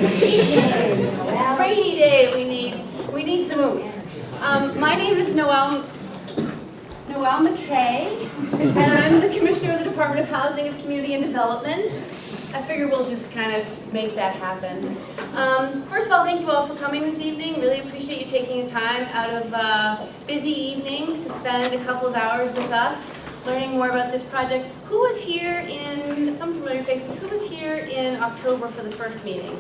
It's a rainy day. We need some oomph. My name is Noelle MacKay, and I'm the Commissioner of the Department of Housing and Community and Development. I figure we'll just kind of make that happen. First of all, thank you all for coming this evening. Really appreciate you taking the time out of busy evenings to spend a couple of hours with us, learning more about this project. Who was here in, some familiar faces, who was here in October for the first meeting?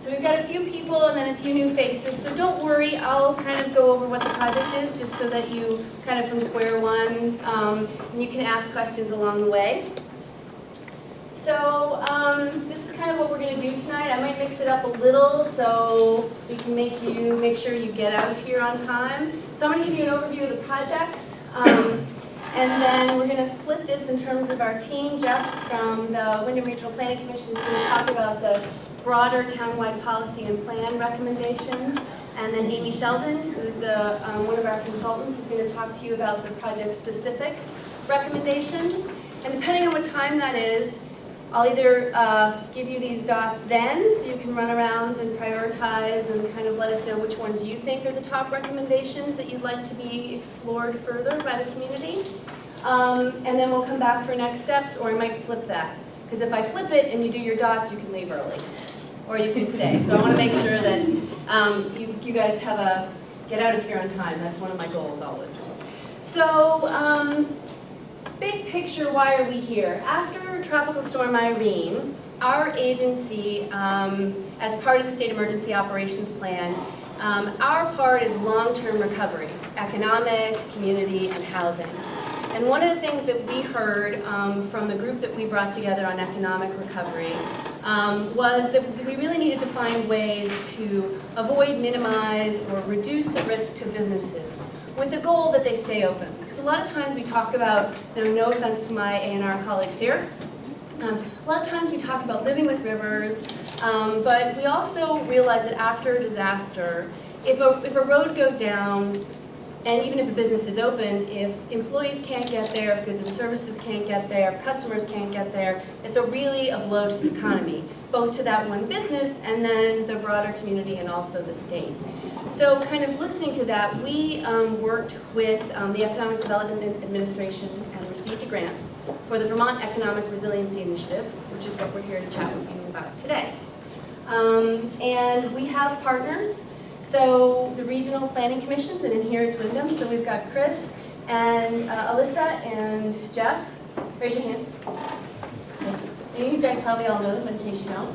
So we've got a few people and then a few new faces, so don't worry, I'll kind of go over what the project is just so that you kind of from square one, and you can ask questions along the way. So this is kind of what we're going to do tonight. I might mix it up a little so we can make sure you get out of here on time. So I'm going to give you an overview of the projects, and then we're going to split this in terms of our team. Jeff from the Windham Regional Planning Commission is going to talk about the broader townwide policy and plan recommendations. And then Amy Sheldon, who's one of our consultants, is going to talk to you about the project-specific recommendations. And depending on what time that is, I'll either give you these dots then, so you can run around and prioritize and kind of let us know which ones you think are the top recommendations that you'd like to be explored further by the community. And then we'll come back for next steps, or I might flip that. Because if I flip it and you do your dots, you can leave early. Or you can stay. So I want to make sure that you guys get out of here on time. That's one of my goals always. So, big picture, why are we here? After Tropical Storm Irene, our agency, as part of the State Emergency Operations Plan, our part is long-term recovery, economic, community, and housing. And one of the things that we heard from the group that we brought together on economic recovery was that we really needed to find ways to avoid, minimize, or reduce the risk to businesses with the goal that they stay open. Because a lot of times we talk about, no offense to my A&R colleagues here, a lot of times we talk about living with rivers, but we also realize that after a disaster, if a road goes down, and even if a business is open, if employees can't get there, if goods and services can't get there, if customers can't get there, it's really a blow to the economy, both to that one business and then the broader community and also the state. So kind of listening to that, we worked with the Economic Development Administration and received a grant for the Vermont Economic Resiliency Initiative, which is what we're here to chat with you about today. And we have partners. So the regional planning commissions, and in here it's Windham, so we've got Chris and Alyssa and Jeff. Raise your hands. Thank you. And you guys probably all know them, in case you don't,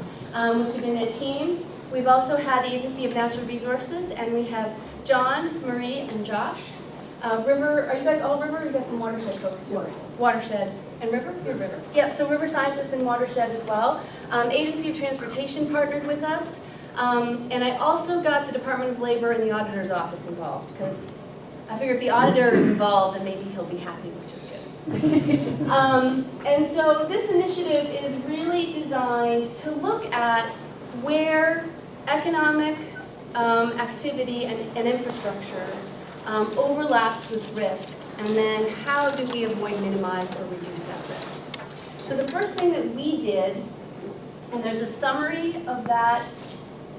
which have been a team. We've also had the Agency of Natural Resources, and we have John, Marie, and Josh. River, are you guys all River? We've got some watershed folks too. Watershed. And River? You're River. Yep, so River Scientists and Watershed as well. Agency of Transportation partnered with us. And I also got the Department of Labor and the Auditor's Office involved, because I figure if the auditor is involved, then maybe he'll be happy, which is good. And so this initiative is really designed to look at where economic activity and infrastructure overlaps with risk, and then how do we avoid, minimize, or reduce that risk. So the first thing that we did, and there's a summary of that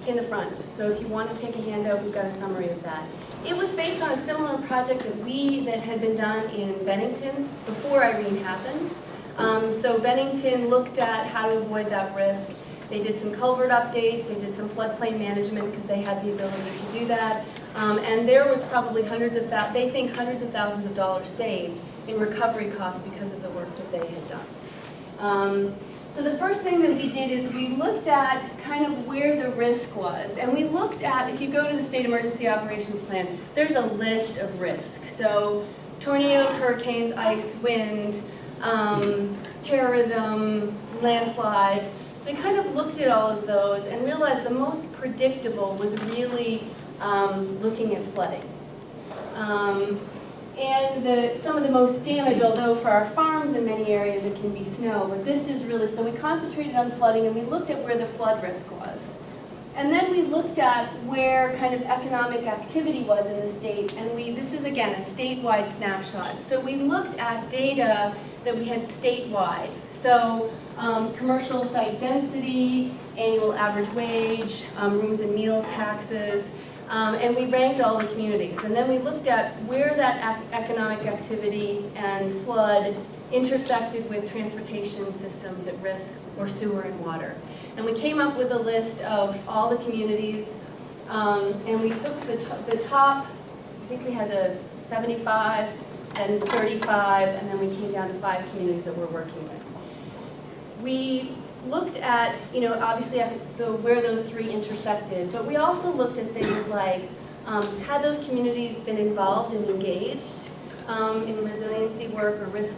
in the front. So if you want to take a handout, we've got a summary of that. It was based on a similar project that had been done in Bennington before Irene happened. So Bennington looked at how to avoid that risk. They did some culvert updates, they did some floodplain management because they had the ability to do that. And there was probably hundreds of thousands of dollars saved in recovery costs because of the work that they had done. So the first thing that we did is we looked at kind of where the risk was. And we looked at, if you go to the State Emergency Operations Plan, there's a list of risks. So tornadoes, hurricanes, ice, wind, terrorism, landslides. So we kind of looked at all of those and realized the most predictable was really looking at flooding. And some of the most damage, although for our farms in many areas it can be snow, but this is really, so we concentrated on flooding and we looked at where the flood risk was. And then we looked at where kind of economic activity was in the state, and this is again a statewide snapshot. So we looked at data that we had statewide. So commercial site density, annual average wage, rooms and meals taxes, and we ranked all the communities. And then we looked at where that economic activity and flood intersected with transportation systems at risk, or sewer and water. And we came up with a list of all the communities, and we took the top, I think we had a 75 and 35, and then we came down to 5 communities that we're working with. We looked at, obviously at where those 3 intersected, but we also looked at things like, had those communities been involved and engaged in resiliency work or risk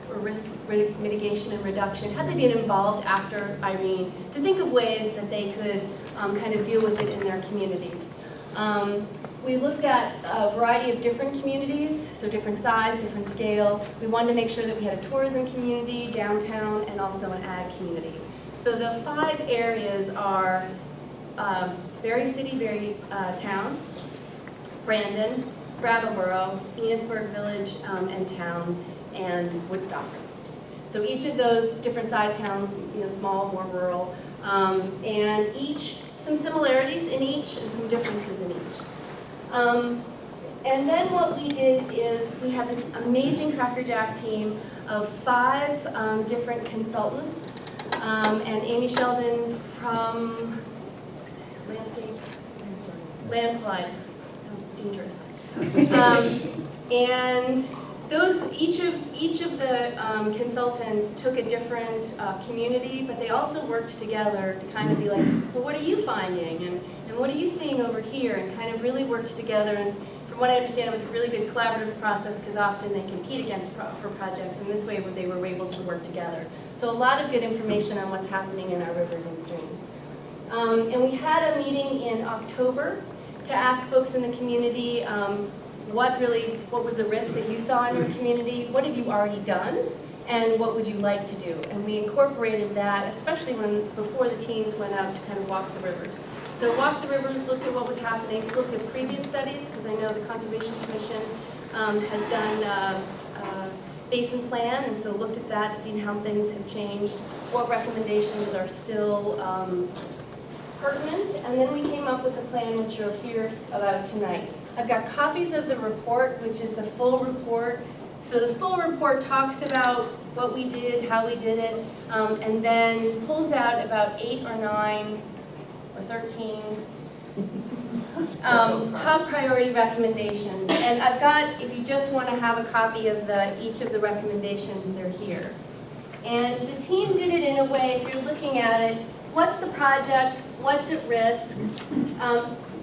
mitigation and reduction? Had they been involved after Irene to think of ways that they could kind of deal with it in their communities? We looked at a variety of different communities, so different size, different scale. We wanted to make sure that we had a tourism community, downtown, and also an ag community. So the 5 areas are VERI City, VERI Town, Brandon, Brattleboro, Enosburg Village and Town, and Woodstock. So each of those different size towns, small, more rural, and some similarities in each and some differences in each. And then what we did is we have this amazing crackerjack team of 5 different consultants, and Amy Sheldon from Landslide. Sounds dangerous. And each of the consultants took a different community, but they also worked together to kind of be like, well, what are you finding, and what are you seeing over here, and kind of really worked together. And from what I understand, it was a really good collaborative process, because often they compete for projects, and this way they were able to work together. So a lot of good information on what's happening in our rivers and streams. And we had a meeting in October to ask folks in the community what was the risk that you saw in your community, what have you already done, and what would you like to do? And we incorporated that, especially before the teams went out to kind of walk the rivers. So walked the rivers, looked at what was happening, looked at previous studies, because I know the Conservation Commission has done a basin plan, and so looked at that, seen how things have changed, what recommendations are still pertinent, and then we came up with a plan which you'll hear about tonight. I've got copies of the report, which is the full report. So the full report talks about what we did, how we did it, and then pulls out about 8 or 9 or 13 top priority recommendations. And I've got, if you just want to have a copy of each of the recommendations, they're here. And the team did it in a way, if you're looking at it, what's the project, what's at risk,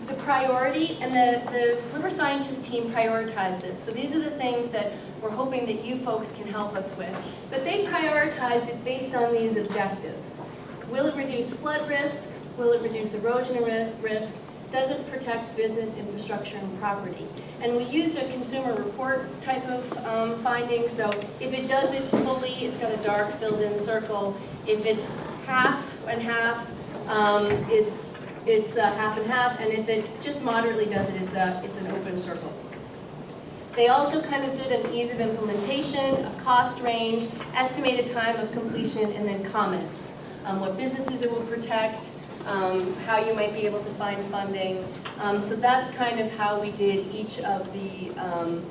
the priority, and the river scientist team prioritized this. So these are the things that we're hoping that you folks can help us with. But they prioritized it based on these objectives. Will it reduce flood risk? Will it reduce erosion risk? Does it protect business, infrastructure, and property? And we used a consumer report type of finding. So if it does it fully, it's got a dark filled-in circle. If it's half and half, it's half and half, and if it just moderately does it, it's an open circle. They also kind of did an ease of implementation, a cost range, estimated time of completion, and then comments. What businesses it will protect, how you might be able to find funding. So that's kind of how we did each of the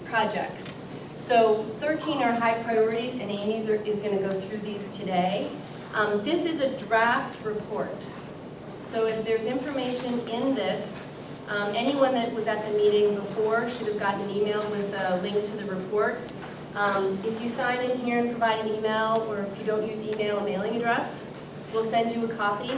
projects. So 13 are high priorities, and Amy is going to go through these today. This is a draft report. So if there's information in this, anyone that was at the meeting before should have gotten an email with a link to the report. If you sign in here and provide an email, or if you don't use email, a mailing address, we'll send you a copy,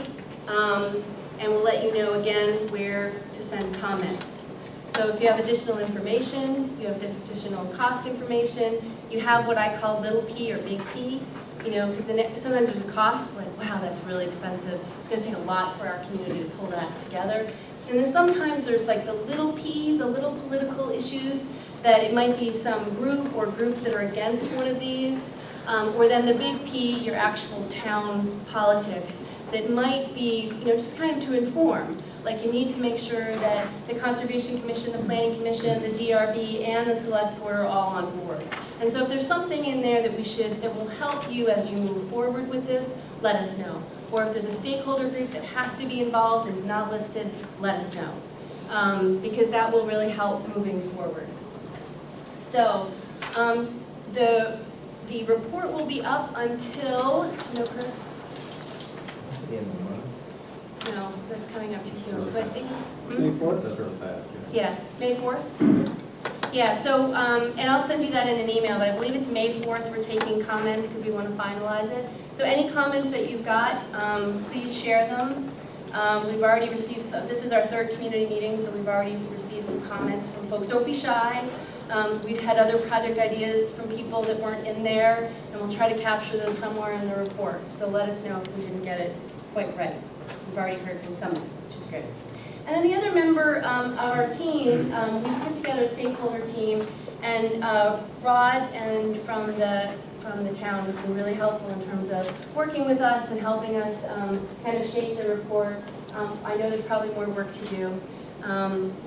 and we'll let you know again where to send comments. So if you have additional information, you have additional cost information, you have what I call little p or big P, because sometimes there's a cost, like, wow, that's really expensive. It's going to take a lot for our community to pull that together. And then sometimes there's like the little p, the little political issues, that it might be some group or groups that are against one of these, or then the big P, your actual town politics, that might be, just kind of to inform. Like you need to make sure that the Conservation Commission, the Planning Commission, the DRB, and the Select Board are all on board. And so if there's something in there that that will help you as you move forward with this, let us know. Or if there's a stakeholder group that has to be involved and is not listed, let us know. Because that will really help moving forward. So the report will be up until, no, Chris? That's the end of the month. No, that's coming up too soon. So I think, May 4th, that's really fast. yeah, May 4th? Yeah, so, and I'll send you that in an email, but I believe it's May 4th we're taking comments because we want to finalize it. So any comments that you've got, please share them. We've already received some, this is our third community meeting, so we've already received some comments from folks. Don't be shy. We've had other project ideas from people that weren't in there, and we'll try to capture those somewhere in the report. So let us know if we didn't get it quite right. We've already heard from someone, which is great. And then the other member of our team, we put together a stakeholder team, and Rod and from the town has been really helpful in terms of working with us and helping us kind of shape the report. I know there's probably more work to do,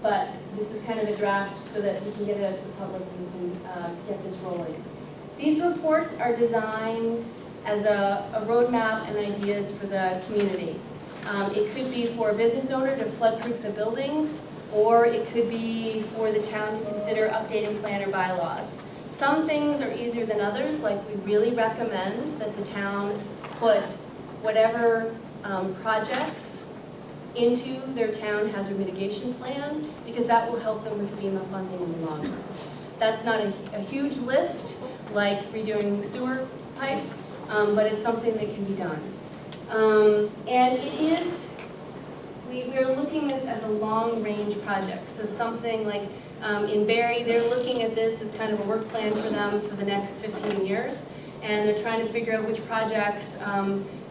but this is kind of a draft so that we can get it out to the public and we can get this rolling. These reports are designed as a roadmap and ideas for the community. It could be for a business owner to flood-proof the buildings, or it could be for the town to consider updating plan or bylaws. Some things are easier than others, like we really recommend that the town put whatever projects into their town hazard mitigation plan, because that will help them with FEMA funding in the long term. That's not a huge lift, like redoing sewer pipes, but it's something that can be done. And it is, we're looking at this as a long-range project. So something like in VERI, they're looking at this as kind of a work plan for them for the next 15 years. And they're trying to figure out which projects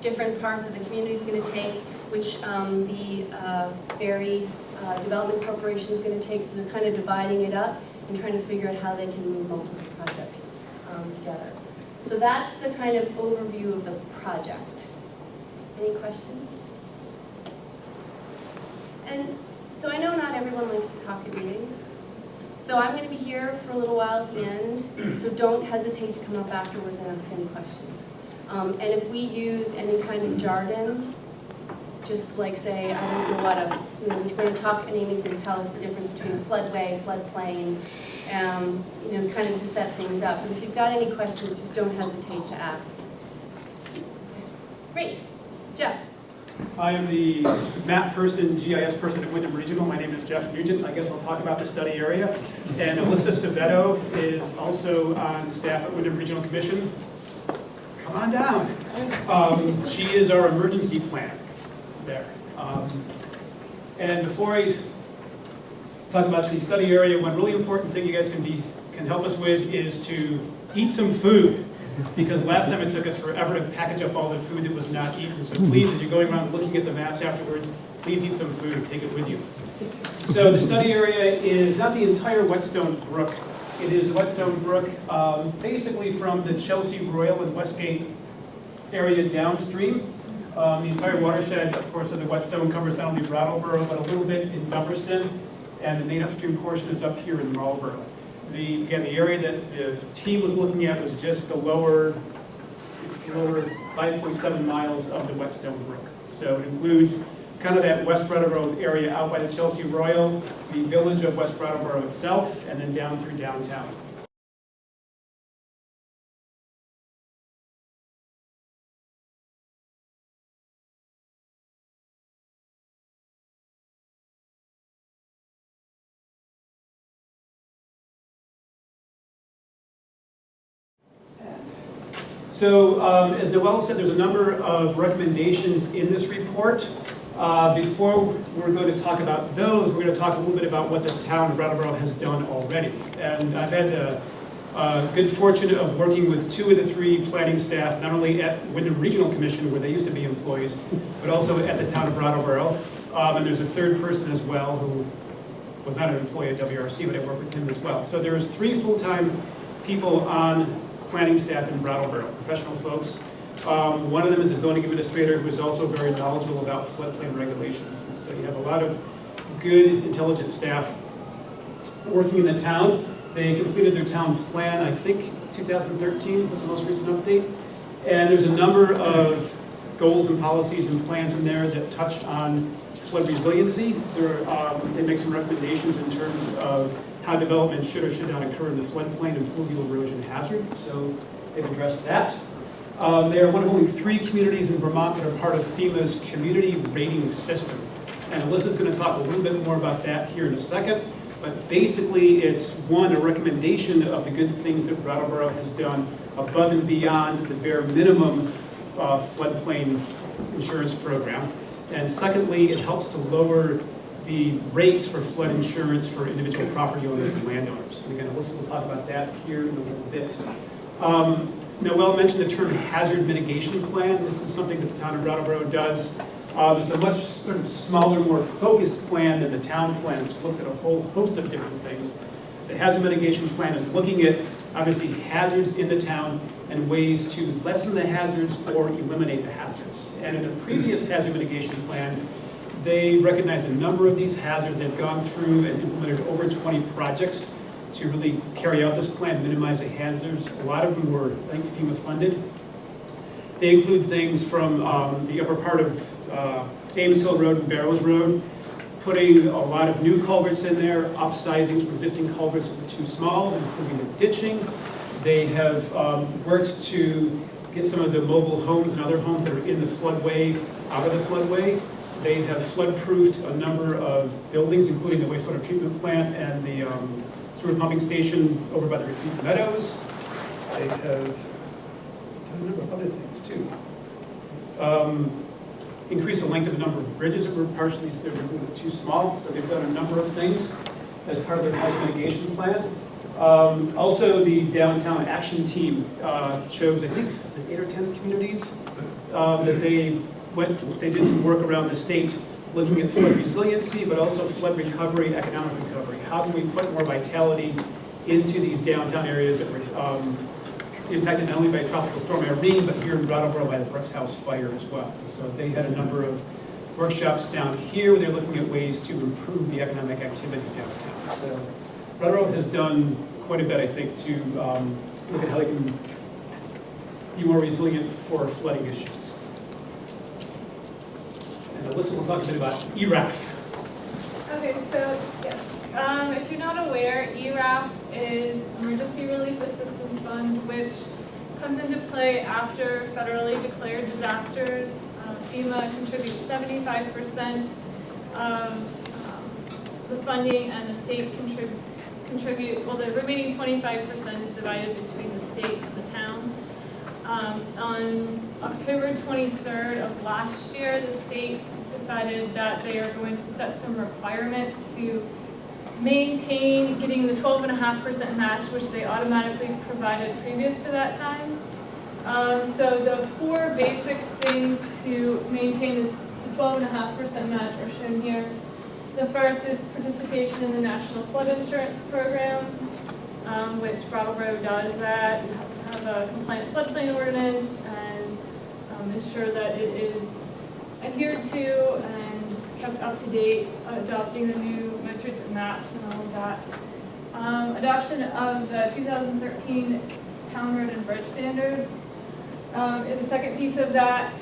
different parts of the community is going to take, which the VERI Development Corporation is going to take. So they're kind of dividing it up and trying to figure out how they can move multiple projects together. So that's the kind of overview of the project. Any questions? And so I know not everyone likes to talk at meetings. So I'm going to be here for a little while at the end, so don't hesitate to come up afterwards and ask any questions. And if we use any kind of jargon, just like say, I don't know what, we're going to talk and Amy's going to tell us the difference between a floodway, floodplain, kind of to set things up. But if you've got any questions, just don't hesitate to ask. Great. Jeff. I am the map person, GIS person at Windham Regional. My name is Jeff Nugent. I guess I'll talk about the study area. And Alyssa Sabetto is also on staff at Windham Regional Commission. Come on down. She is our emergency plan there. And before I talk about the study area, one really important thing you guys can help us with is to eat some food. Because last time it took us forever to package up all the food that was not eaten. So please, as you're going around looking at the maps afterwards, please eat some food and take it with you. So the study area is not the entire Whetstone Brook. It is Whetstone Brook, basically from the Chelsea, Royal, and Westgate area downstream. The entire watershed, of course, of the Whetstone covers not only Brattleboro, but a little bit in Dummerston. And the main upstream portion is up here in Marlboro. Again, the area that the team was looking at was just the lower 5.7 miles of the Whetstone Brook. So it includes kind of that West Brattleboro area out by the Chelsea Royal, the village of West Brattleboro itself, and then down through downtown. So, as Noelle said, there's a number of recommendations in this report. Before we're going to talk about those, we're going to talk a little bit about what the town of Brattleboro has done already. And I've had the good fortune of working with 2 of the 3 planning staff, not only at Windham Regional Commission, where they used to be employees, but also at the town of Brattleboro. And there's a 3rd person as well who was not an employee at WRC, but I worked with him as well. So there's 3 full-time people on planning staff in Brattleboro, professional folks. One of them is a zoning administrator who is also very knowledgeable about floodplain regulations. And So you have a lot of good, intelligent staff working in the town. They completed their town plan, I think 2013 was the most recent update. And there's a number of goals and policies and plans in there that touch on flood resiliency. They make some recommendations in terms of how development should or should not occur in the floodplain and fluvial erosion hazard. So they've addressed that. They are one of only 3 communities in Vermont that are part of FEMA's community rating system. And Alyssa's going to talk a little bit more about that here in a second. But basically, it's a recommendation of the good things that Brattleboro has done above and beyond the bare minimum floodplain insurance program. And secondly, it helps to lower the rates for flood insurance for individual property owners and landowners. And again, Alyssa will talk about that here in a little bit. Noelle mentioned the term hazard mitigation plan. This is something that the town of Brattleboro does. It's a much sort of smaller, more focused plan than the town plan, which looks at a whole host of different things. The hazard mitigation plan is looking at, obviously, hazards in the town and ways to lessen the hazards or eliminate the hazards. And in a previous hazard mitigation plan, they recognized a number of these hazards. They've gone through and implemented over 20 projects to really carry out this plan, minimize the hazards. A lot of them were, I think, FEMA funded. They include things from the upper part of Ames Hill Road and Barrows Road, putting a lot of new culverts in there, upsizing some existing culverts that were too small, improving the ditching. They have worked to get some of the mobile homes and other homes that are in the floodway out of the floodway. They have flood-proofed a number of buildings, including the wastewater treatment plant and the sewer pumping station over by the Retreat Meadows. They have done a number of other things too. Increase the length of the number of bridges that were partially too small, so they've done a number of things as part of their hazard mitigation plan. Also, the downtown action team chose, I think, 8 or 10 communities that they did some work around the state looking at flood resiliency, but also flood recovery, economic recovery. How can we put more vitality into these downtown areas that were impacted not only by Tropical Storm Irene, but here in Brattleboro by the Brooks House fire as well. So they had a number of workshops down here where they're looking at ways to improve the economic activity downtown. So Brattleboro has done quite a bit, I think, to look at how they can be more resilient for flooding issues. And Alyssa will talk a bit about ERAF. Okay, so yes. If you're not aware, ERAF is Emergency Relief Assistance Fund, which comes into play after federally declared disasters. FEMA contributes 75% of the funding, and the state contribute, well, the remaining 25% is divided between the state and the town. On October 23rd of last year, the state decided that they are going to set some requirements to maintain getting the 12.5% match, which they automatically provided previous to that time. So the 4 basic things to maintain this 12.5% match are shown here. The first is participation in the National Flood Insurance Program, which Brattleboro does that. You have to have a compliant floodplain ordinance and ensure that it is adhered to and kept up to date, adopting the new most recent maps and all of that. Adoption of the 2013 Town Road and Bridge Standards is the second piece of that,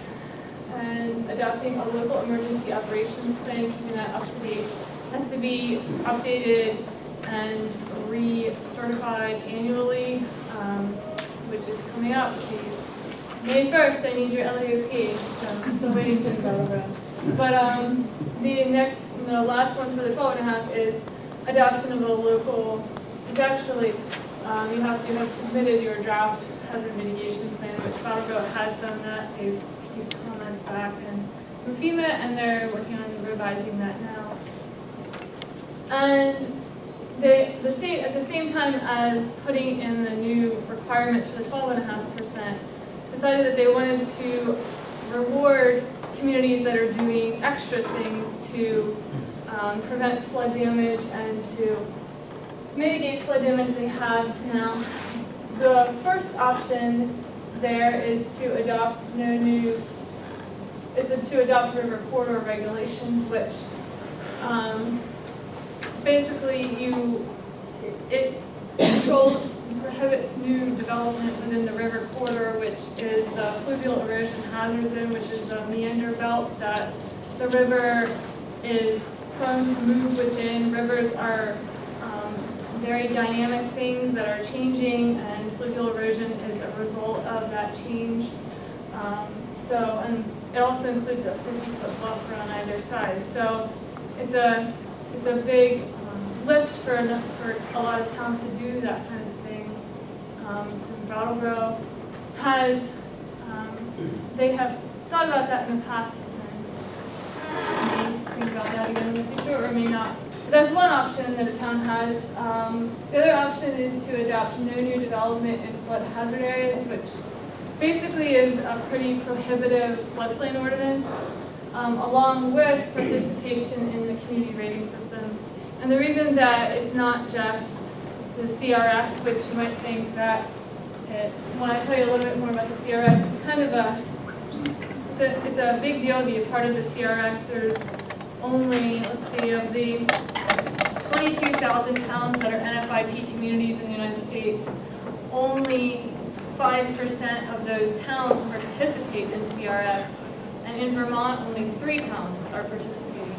and adopting a local emergency operations plan, keeping that up to date. Has to be updated and re-certified annually, which is coming up. May 1st, I need your LAOP, so I'm still waiting for the government. But the last one for the 12.5 is adoption of a local, it's actually, you have to have submitted your draft hazard mitigation plan, which Brattleboro has done that. They've received comments back from FEMA, and they're working on revising that now. And the state, at the same time as putting in the new requirements for the 12.5%, decided that they wanted to reward communities that are doing extra things to prevent flood damage and to mitigate flood damage they have now. The first option there is to adopt river corridor regulations, which Basically, it controls, prohibits new development within the river corridor, which is the fluvial erosion hazard zone, which is the meander belt that the river is prone to move within. Rivers are very dynamic things that are changing, and fluvial erosion is a result of that change. And it also includes a 50-foot buffer on either side. So it's a big lift for a lot of towns to do that kind of thing. Brattleboro has, they have thought about that in the past, and may think about that again in the future, or may not. But that's one option that a town has. The other option is to adopt no new development in flood hazard areas, which basically is a pretty prohibitive floodplain ordinance, along with participation in the community rating system. And the reason that it's not just the CRS, which you might think that when I tell you a little bit more about the CRS, it's kind of it's a big deal to be a part of the CRS. There's only, let's see, of the 22,000 towns that are NFIP communities in the United States, only 5% of those towns participate in CRS, and in Vermont, only 3 towns are participating.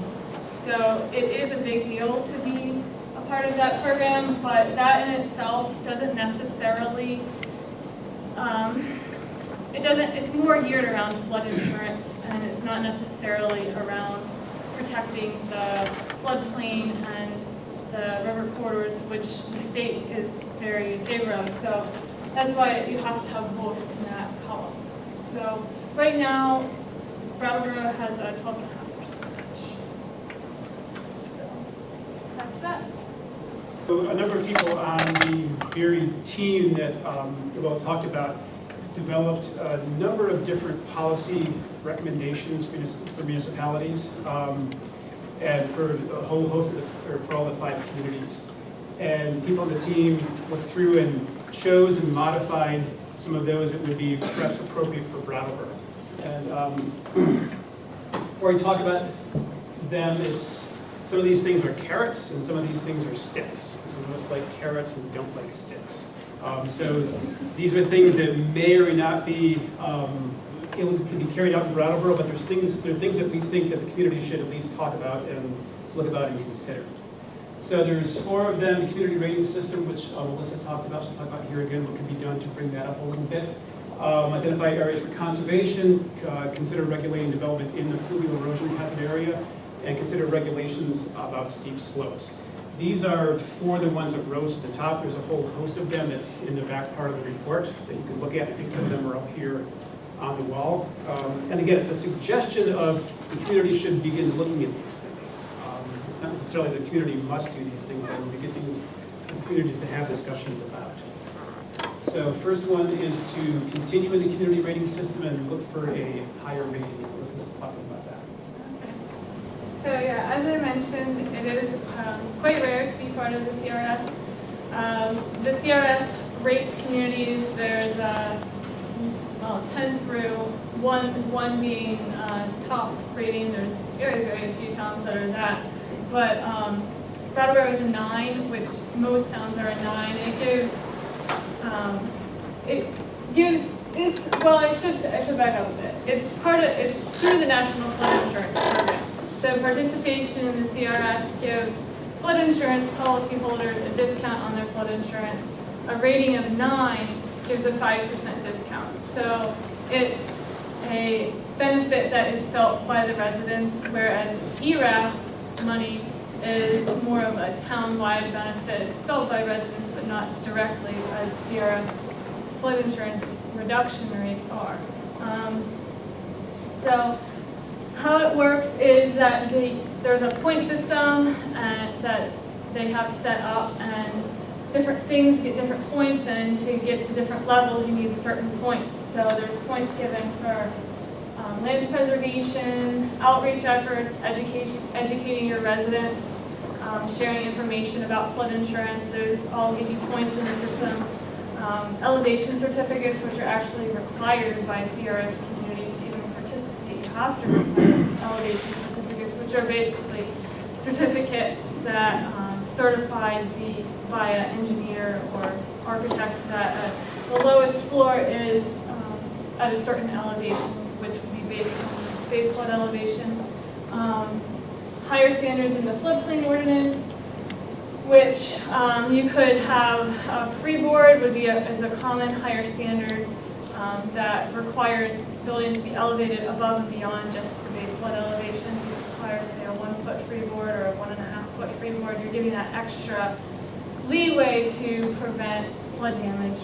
So it is a big deal to be a part of that program, but that in itself doesn't necessarily, it's more geared around flood insurance, and it's not necessarily around protecting the floodplain and the river corridors, which the state is very in favor of. So that's why you have to have both in that column. So right now, Brattleboro has a 12.5% match. So that's that. So a number of people on the VERI team that Noelle talked about developed a number of different policy recommendations for municipalities and for a whole host of for all the 5 communities. And people on the team went through and chose and modified some of those that would be perhaps appropriate for Brattleboro. And where we talk about them, it's some of these things are carrots and some of these things are sticks. Some of us like carrots and don't like sticks. So these are things that may or may not be able to be carried out in Brattleboro, but there are things that we think that the community should at least talk about and look about and consider. So there's 4 of them: the community rating system, which Alyssa talked about. She'll talk about here again what can be done to bring that up a little bit. Identify areas for conservation, consider regulating development in the fluvial erosion hazard area, and consider regulations about steep slopes. These are 4 of the ones that rose to the top. There's a whole host of them that's in the back part of the report that you can look at. I think some of them are up here on the wall. And again, it's a suggestion of the community should begin looking at these things. It's not necessarily the community must do these things, but we get things for the communities to have discussions about. So first one is to continue in the community rating system and look for a higher rating. Let's talk about that. So yeah, as I mentioned, it is quite rare to be part of the CRS. The CRS rates communities. There's 10 through 1 being top rating. There's very, very few towns that are that. But Brattleboro is a 9, which most towns are a 9. Well, I should back up a bit. It's through the National Flood Insurance Program. So participation in the CRS gives flood insurance policyholders a discount on their flood insurance. A rating of 9 gives a 5% discount. So it's a benefit that is felt by the residents, whereas ERAF money is more of a town-wide benefit. It's felt by residents, but not directly as CRS flood insurance reduction rates are. So how it works is that there's a point system that they have set up, and different things get different points, and to get to different levels you need certain points. So there's points given for land preservation, outreach efforts, educating your residents, sharing information about flood insurance. Those all give you points in the system. Elevation certificates, which are actually required by CRS communities to even participate. You have to require elevation certificates, which are basically certificates that certified by an engineer or architect that the lowest floor is at a certain elevation, which would be based on base flood elevation. Higher standards in the floodplain ordinance, which you could have a freeboard would be is a common higher standard that requires buildings to be elevated above and beyond just the base flood elevation. It requires, say, a 1 foot freeboard or a 1.5 foot freeboard. You're giving that extra leeway to prevent flood damage.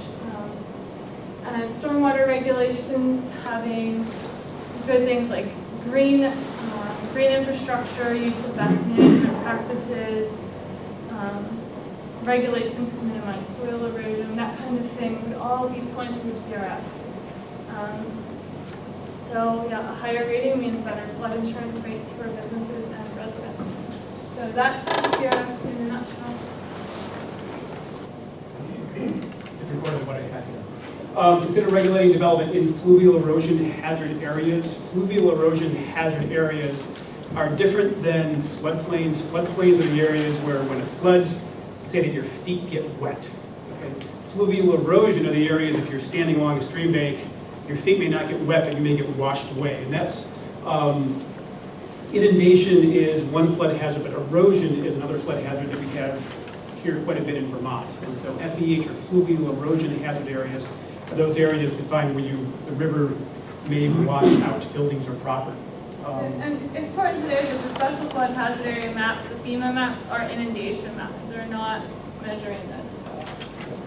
And stormwater regulations having good things like green infrastructure, use of best management practices, regulations to minimize soil erosion, that kind of thing would all be points in the CRS. So yeah, a higher rating means better flood insurance rates for businesses and residents. So that's the CRS in a nutshell. If recorded what I had here. Consider regulating development in fluvial erosion hazard areas. Fluvial erosion hazard areas are different than floodplains. Floodplains are the areas where when it floods, say that your feet get wet. Okay? Fluvial erosion are the areas if you're standing along a stream bank, your feet may not get wet, but you may get washed away. And that's, inundation is one flood hazard, but erosion is another flood hazard that we have here quite a bit in Vermont. And so FEH, or fluvial erosion hazard areas, are those areas defined where the river may wash out buildings or property. And it's important to note that the special flood hazard area maps, the FEMA maps, are inundation maps. They're not measuring this.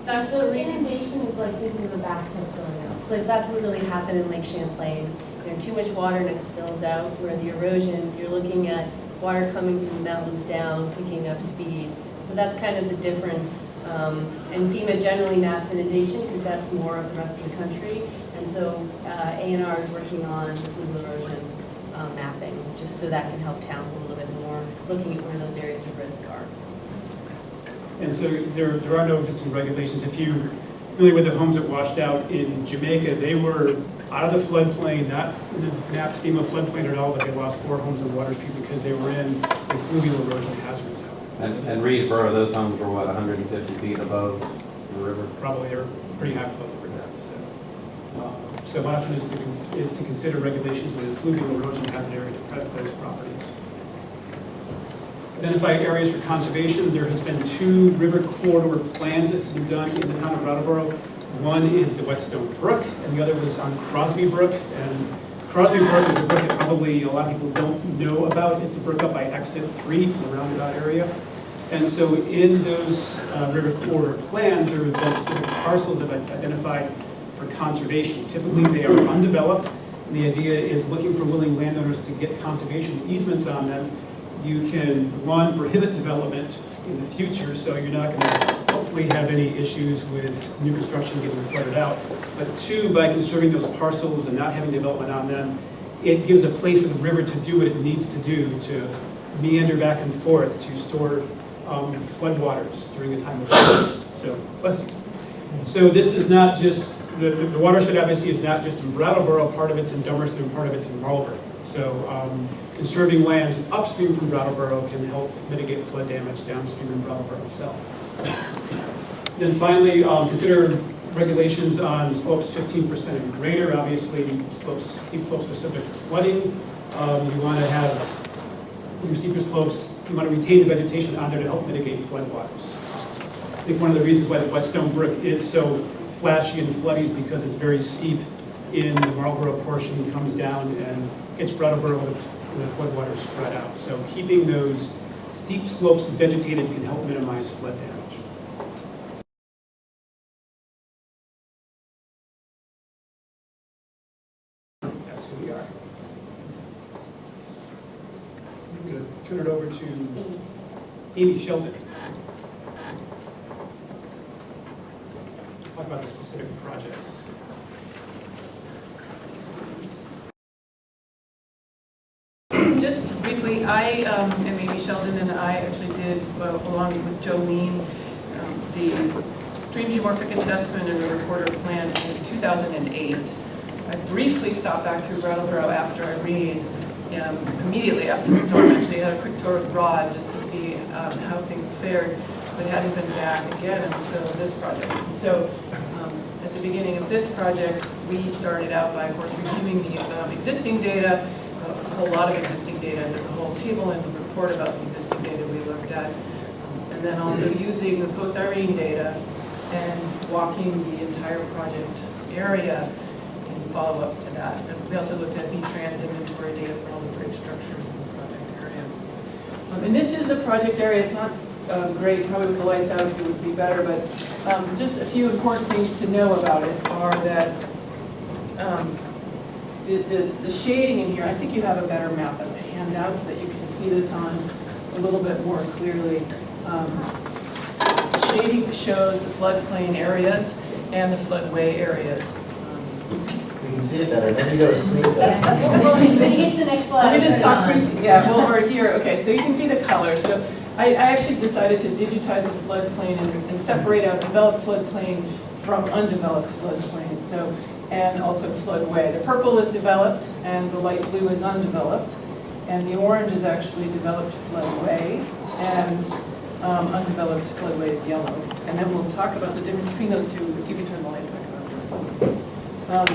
That's So the reason. inundation is like thinking of a bathtub filling out. So like that's what really happened in Lake Champlain. There's too much water and it spills out, where the erosion, you're looking at water coming from the mountains down, picking up speed. So that's kind of the difference. And FEMA generally maps inundation because that's more of the rest of the country. And so A&R is working on the fluvial erosion mapping, just so that can help towns a little bit more, looking at where those areas of risk are. And so there are no existing regulations. If you're familiar with the homes that washed out in Jamaica, they were out of the floodplain, not in the mapped FEMA floodplain at all, but they lost 4 homes in Water Street because they were in a fluvial erosion hazard zone. And Reedsboro, those homes were what, 150 feet above the river? Probably they're pretty high above the river. So one option is to consider regulations in the fluvial erosion hazard area to protect those properties. Identify areas for conservation. There has been 2 river corridor plans that have been done in the town of Brattleboro. One is the Whetstone Brook, and the other was on Crosby Brook. And Crosby Brook is a brook that probably a lot of people don't know about. It's the brook up by Exit 3, the roundabout area. And so in those river corridor plans, there have been specific parcels that have been identified for conservation. Typically, they are undeveloped, and the idea is looking for willing landowners to get conservation easements on them. You can, 1, prohibit development in the future, so you're not going to hopefully have any issues with new construction getting flooded out. But 2, by conserving those parcels and not having development on them, it gives a place for the river to do what it needs to do to meander back and forth to store floodwaters during a time of flood. So this is not just, the watershed obviously is not just in Brattleboro, part of it's in Dummerston, part of it's in Marlboro. So conserving lands upstream from Brattleboro can help mitigate flood damage downstream in Brattleboro itself. Then finally, consider regulations on slopes 15% and greater. Obviously, steep slopes are subject to flooding. You want to have your steeper slopes, you want to retain the vegetation on there to help mitigate floodwaters. I think one of the reasons why the Whetstone Brook is so flashy and floody is because it's very steep in the Marlboro portion, and comes down and gets Brattleboro with the floodwaters spread out. So keeping those steep slopes vegetated can help minimize flood damage. That's who we are. I'm going to turn it over to Amy Sheldon. Talk about the specific projects. Just briefly, I am Amy Sheldon, and I actually did, along with Jolene, the stream geomorphic assessment and the recorder plan in 2008. I briefly stopped back through Brattleboro after Irene, immediately after the storm. Actually had a quick tour of Rod just to see how things fared, but hadn't been back again until this project. And so at the beginning of this project, we started out by, of course, reviewing the existing data, a whole lot of existing data. There's a whole table in the report about the existing data we looked at, and then also using the post-Irene data and walking the entire project area in follow-up to that. And we also looked at V-Trans inventory data for all the bridge structures in the project area. And this is a project area. It's not great, probably with the lights out it would be better, but just a few important things to know about it are that the shading in here, I think you have a better map as a handout that you can see this on a little bit more clearly. The shading shows the floodplain areas and the floodway areas. We can see it better, then you go to sleep better. Well, when you get to the next slide. Let me just talk briefly. Yeah, well, we're here. Okay, so you can see the colors. So I actually decided to digitize the floodplain and separate out developed floodplain from undeveloped floodplain. So, and also floodway. The purple is developed and the light blue is undeveloped. And the orange is actually developed floodway and undeveloped floodway is yellow. And then we'll talk about the difference between those two. You can turn the light back on.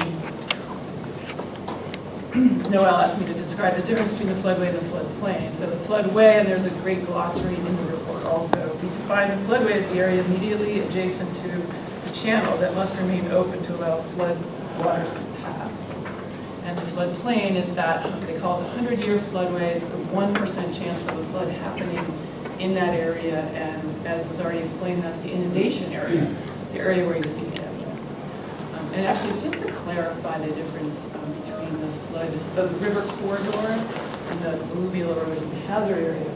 Noelle asked me to describe the difference between the floodway and the floodplain. So the floodway, and there's a great glossary in the report also. We define the floodway as the area immediately adjacent to the channel that must remain open to allow flood waters to pass. And the floodplain is that, they call it the 100-year floodway. It's the 1% chance of a flood happening in that area. And as was already explained, that's the inundation area, the area where you think of it. And actually, just to clarify the difference between the river corridor and the alluvial erosion hazard area.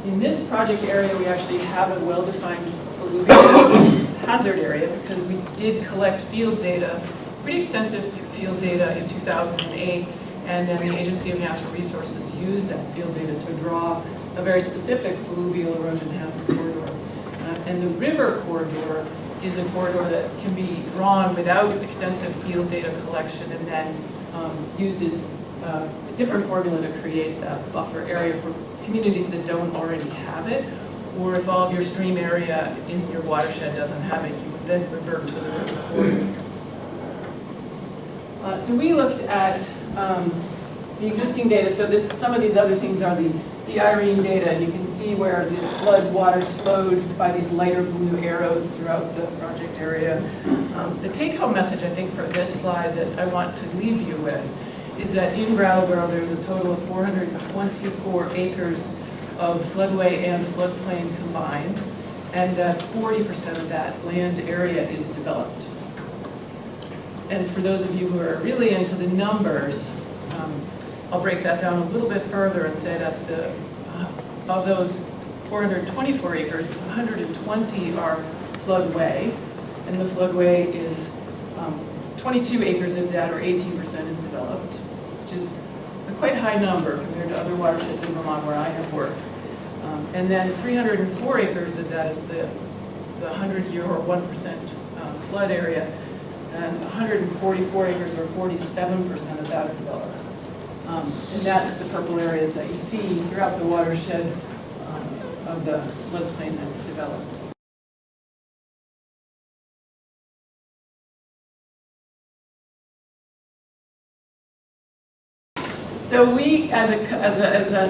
In this project area, we actually have a well-defined alluvial erosion hazard area because we did collect field data, pretty extensive field data in 2008, and then the Agency of Natural Resources used that field data to draw a very specific alluvial erosion hazard corridor. And the river corridor is a corridor that can be drawn without extensive field data collection and then uses a different formula to create that buffer area for communities that don't already have it, or if all of your stream area in your watershed doesn't have it, you would then revert to the river corridor. So we looked at the existing data. So some of these other things are the Irene data, and you can see where the flood waters flowed by these lighter blue arrows throughout the project area. The take-home message, I think, for this slide that I want to leave you with is that in Brattleboro there's a total of 424 acres of floodway and floodplain combined, and that 40% of that land area is developed. And for those of you who are really into the numbers, I'll break that down a little bit further and say that of those 424 acres, 120 are floodway, and the floodway is 22 acres of that, or 18%, is developed, which is a quite high number compared to other watersheds in Vermont where I have worked. And then 304 acres of that is the 100-year or 1% flood area, and 144 acres or 47% of that are developed. And that's the purple areas that you see throughout the watershed of the floodplain that's developed. So we, as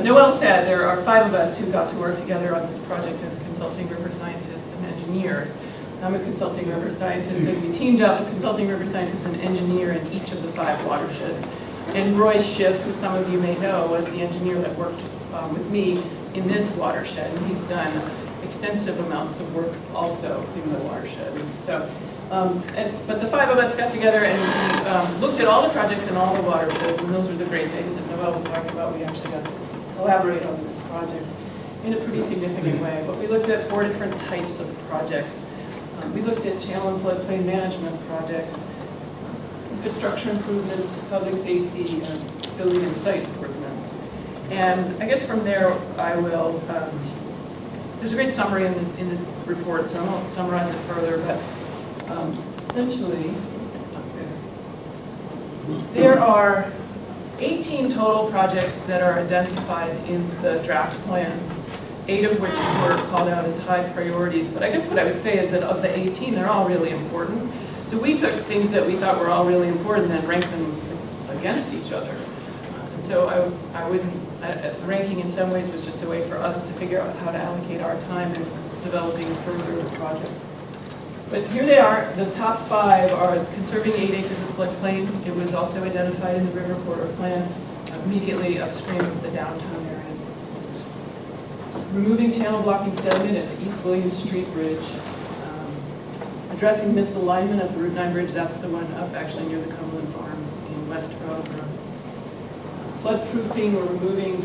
Noelle said, there are 5 of us who got to work together on this project as consulting river scientists and engineers. I'm a consulting river scientist, and we teamed up a consulting river scientist and engineer in each of the 5 watersheds. And Roy Schiff, who some of you may know, was the engineer that worked with me in this watershed. And he's done extensive amounts of work also in the watershed. So, but the 5 of us got together and we looked at all the projects in all the watersheds, and those were the great days that Noelle was talking about. We actually got to collaborate on this project in a pretty significant way. But we looked at 4 different types of projects. We looked at channel and floodplain management projects, infrastructure improvements, public safety, building and site improvements. And I guess from there I will, there's a great summary in the report, so I won't summarize it further, but essentially there are 18 total projects that are identified in the draft plan, 8 of which were called out as high priorities. But I guess what I would say is that of the 18, they're all really important. So we took things that we thought were all really important and ranked them against each other. And so I wouldn't, ranking in some ways was just a way for us to figure out how to allocate our time in developing a further project. But here they are. The top 5 are conserving 8 acres of floodplain. It was also identified in the river corridor plan immediately upstream of the downtown area. Removing channel blocking sediment at the East William Street Bridge. Addressing misalignment of the Route 9 bridge, that's the one up actually near the Cumberland Farms in West Brattleboro. Floodproofing or removing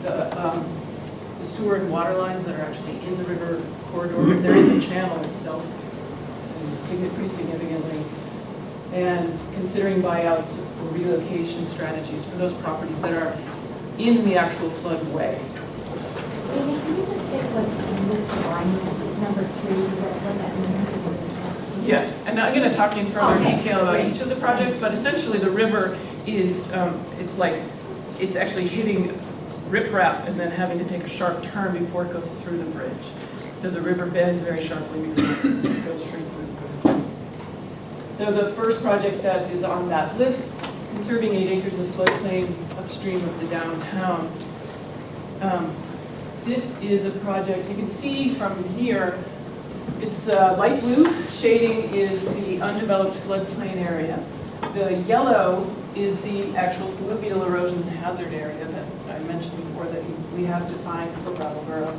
the sewer and water lines that are actually in the river corridor. They're in the channel itself pretty significantly. And considering buyouts or relocation strategies for those properties that are in the actual floodway. Amy, can you just say what misalignment number 2, what that means? Yes, and I'm going to talk in further detail about each of the projects, but essentially the river is, it's actually hitting riprap and then having to take a sharp turn before it goes through the bridge. So the river bends very sharply before it goes straight through the bridge. So the first project that is on that list, conserving 8 acres of floodplain upstream of the downtown. This is a project, you can see from here, it's light blue, shading is the undeveloped floodplain area. The yellow is the actual fluvial erosion hazard area that I mentioned before that we have defined for Brattleboro.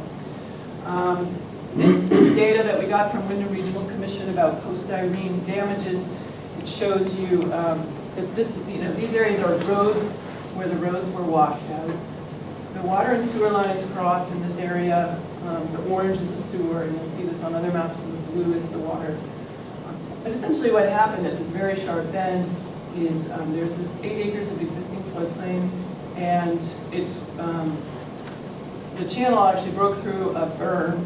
This is data that we got from Windham Regional Commission about post-Irene damages. It shows you that this, these areas are roads where the roads were washed out. The water and sewer lines cross in this area. The orange is the sewer, and you'll see this on other maps, and the blue is the water. But essentially what happened at this very sharp bend is there's this 8 acres of existing floodplain, and it's the channel actually broke through a berm,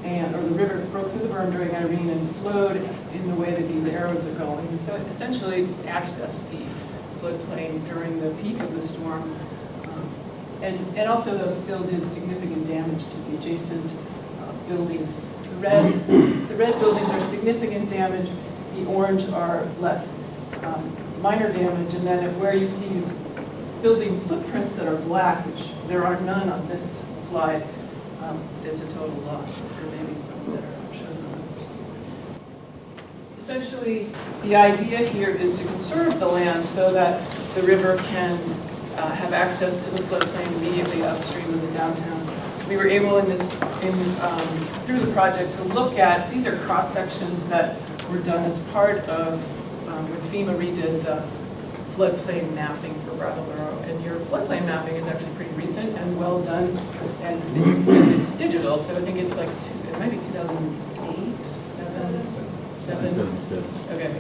or the river broke through the berm during Irene and flowed in the way that these arrows are going. And so it essentially accessed the floodplain during the peak of the storm. And also, those still did significant damage to the adjacent buildings. The red buildings are significant damage. The orange are less minor damage. And then where you see building footprints that are black, which there are none on this slide, it's a total loss. There may be some that are shown on it. Essentially, the idea here is to conserve the land so that the river can have access to the floodplain immediately upstream of the downtown. We were able through the project to look at, these are cross sections that were done as part of when FEMA redid the floodplain mapping for Brattleboro. And your floodplain mapping is actually pretty recent and well done, and it's digital, so I think it's like, it might be 2008, 7. Okay.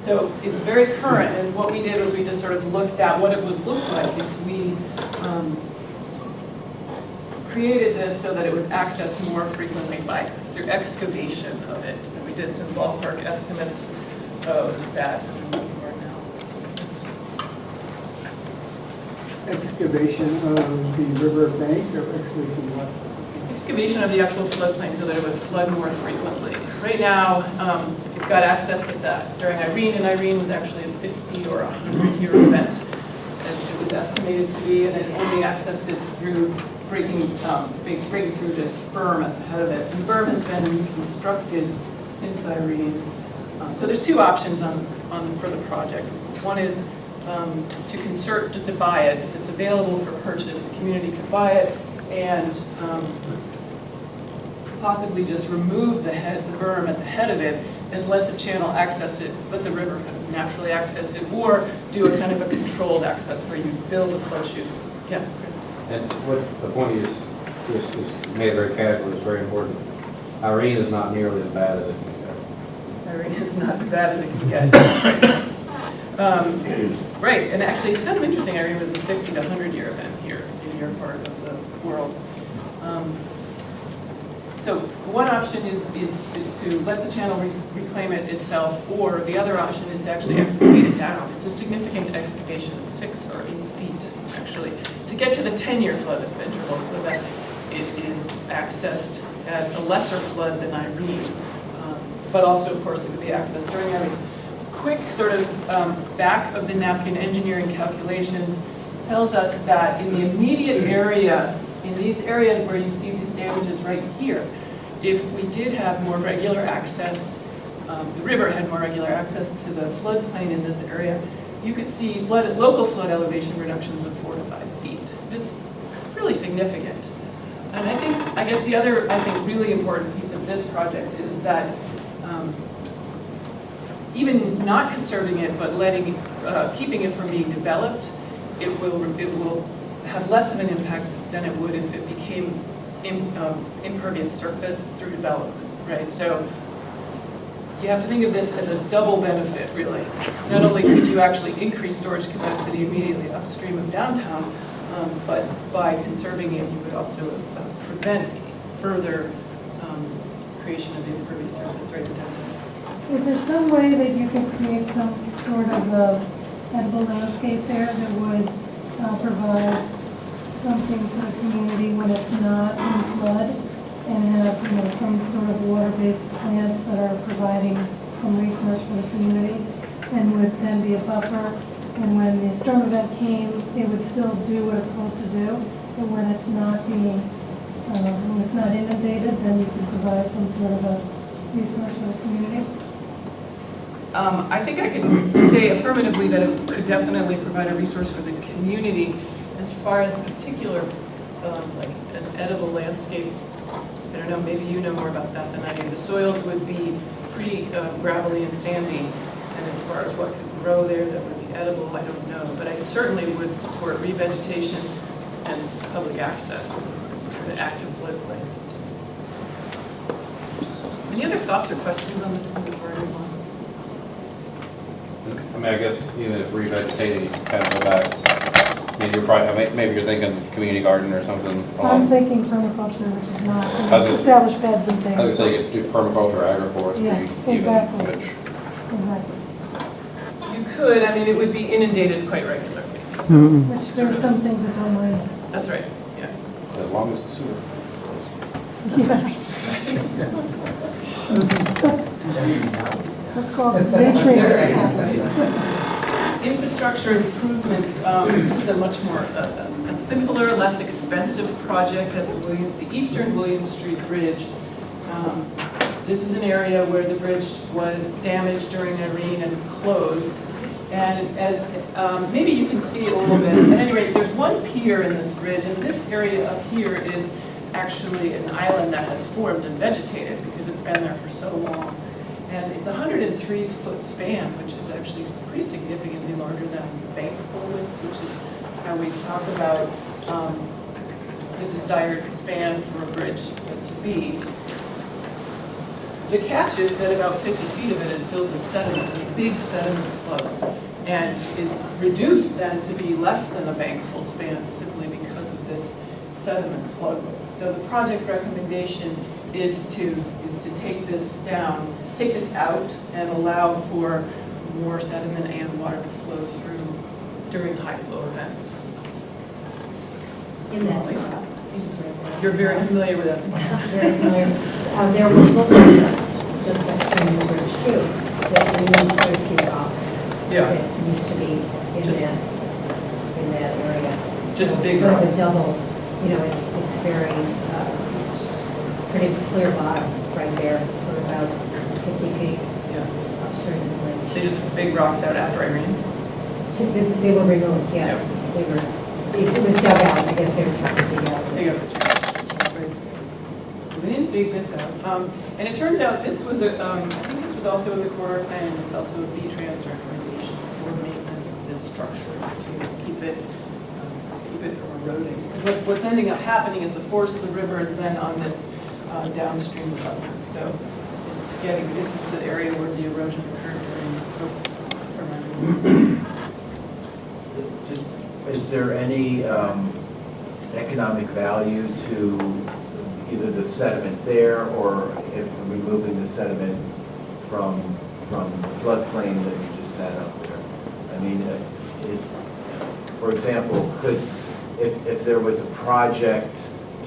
So it's very current, and what we did was we just sort of looked at what it would look like if we created this so that it was accessed more frequently through excavation of it. And we did some ballpark estimates of that. Excavation of the river bank, or excavation what? Excavation of the actual floodplain so that it would flood more frequently. Right now, you've got access to that during Irene, and Irene was actually a 50 or 100-year event, as it was estimated to be, and it only accessed it through breaking through this berm at the head of it. And the berm has been reconstructed since Irene. So there's 2 options for the project. One is to conserve, just to buy it. If it's available for purchase, the community could buy it and possibly just remove the berm at the head of it and let the channel access it, let the river kind of naturally access it, or do a kind of a controlled access where you build a flood chute. Yeah. And what the point is, this is made very casual, it's very important. Irene is not nearly as bad as it can get. Irene is not as bad as it can get. Right, and actually it's kind of interesting, Irene was a 50 to 100-year event here in your part of the world. So one option is to let the channel reclaim it itself, or the other option is to actually excavate it down. It's a significant excavation, 6 or 8 feet actually, to get to the 10-year flood interval so that it is accessed at a lesser flood than Irene. But also, of course, it would be accessed during Irene. Quick sort of back of the napkin engineering calculations tells us that in the immediate area, in these areas where you see these damages right here, if we did have more regular access, the river had more regular access to the floodplain in this area, you could see local flood elevation reductions of 4 to 5 feet. It's really significant. And I guess the other, really important piece of this project is that even not conserving it, but keeping it from being developed, it will have less of an impact than it would if it became impervious surface through development, right? So you have to think of this as a double benefit, really. Not only could you actually increase storage capacity immediately upstream of downtown, but by conserving it, you would also prevent further creation of impervious surface right in downtown. Is there some way that you can create some sort of edible landscape there that would provide something for the community when it's not in flood, and have some sort of water-based plants that are providing some resource for the community, and would then be a buffer, and when the storm event came, it would still do what it's supposed to do, but when it's not being, when it's not inundated, then you can provide some sort of a resource for the community? I think I can say affirmatively that it could definitely provide a resource for the community. As far as particular, like an edible landscape, I don't know, maybe you know more about that than I do. The soils would be pretty gravelly and sandy, and as far as what could grow there that would be edible, I don't know. But I certainly would support revegetation and public access to the active floodplain. Any other thoughts or questions on this one before I move on? I mean, I guess even if revegetating, you can kind of go back. I mean, you're probably, maybe you're thinking community garden or something. I'm thinking permaculture, which is not was established beds and things. I was going to say you could do permaculture, agroforestry. Yeah, even, exactly. which- Exactly. You could, I mean, it would be inundated quite regularly. Which there are some things that don't mind. That's right, yeah. As long as the sewer. Yeah. That's called nutrients. Infrastructure improvements, this is a much more, a simpler, less expensive project at the Eastern William Street Bridge. This is an area where the bridge was damaged during Irene and closed. And as maybe you can see it a little bit. At any rate, there's one pier in this bridge, and this area up here is actually an island that has formed and vegetated because it's been there for so long. And it's a 103-foot span, which is actually pretty significantly larger than the bank full width, which is how we talk about the desired span for a bridge to be. The catch is that about 50 feet of it is filled with sediment, a big sediment flood. And it's reduced then to be less than a bank full span simply because of this sediment plug. So the project recommendation is to take this down, take this out and allow for more sediment and water to flow through during high flow events. In that spot. You're very familiar with that spot. Very familiar. There was one project just upstream of the bridge too, that removed quite a few rocks. Yeah. That used to be in that area. Just So big sort of rocks. a double, it's very, pretty clear bottom right there for about 50 feet Yeah. upstream of the bridge. They just took big rocks out after Irene. So they were removed, yeah. They were, it was dug out, I guess they were trying to dig out. Dig up the channel. We didn't dig this out. And it turns out this was I think this was also in the corridor plan, and it's also a V-Trans recommendation for maintenance of this structure to keep it from eroding. Because what's ending up happening is the force of the river is then on this downstream abutment. So this is the area where the erosion occurred during Is there any economic value to either the sediment there or if removing the sediment from the floodplain that you just had up there? I mean, for example, if there was a project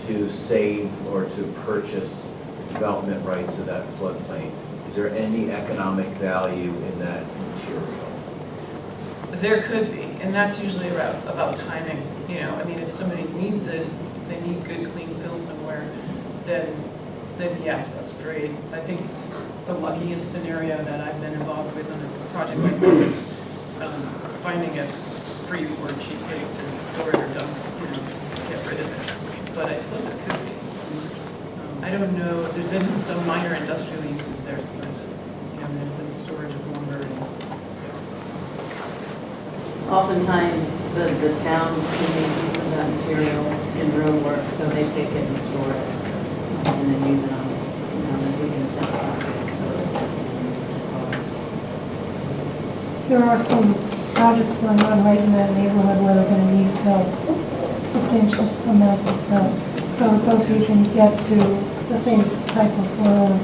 to save or to purchase development rights to that floodplain, is there any economic value in that material? There could be, and that's usually about timing. You know, I mean, if somebody needs it, if they need good, clean fill somewhere, then yes, that's great. I think the luckiest scenario that I've been involved with on a project like this is finding a street or cheap pig to store it or dump, get rid of it. But I suppose it could be. I don't know, there's been some minor industrial uses there, so there's been storage of lumber and Oftentimes, the towns can make use of that material in road work, so they take it and store it, and then use it on, then we can test projects, so it's. There are some projects going on right in that neighborhood where they're gonna need fill, substantial amounts of fill. So with those you can get to the same type of soil.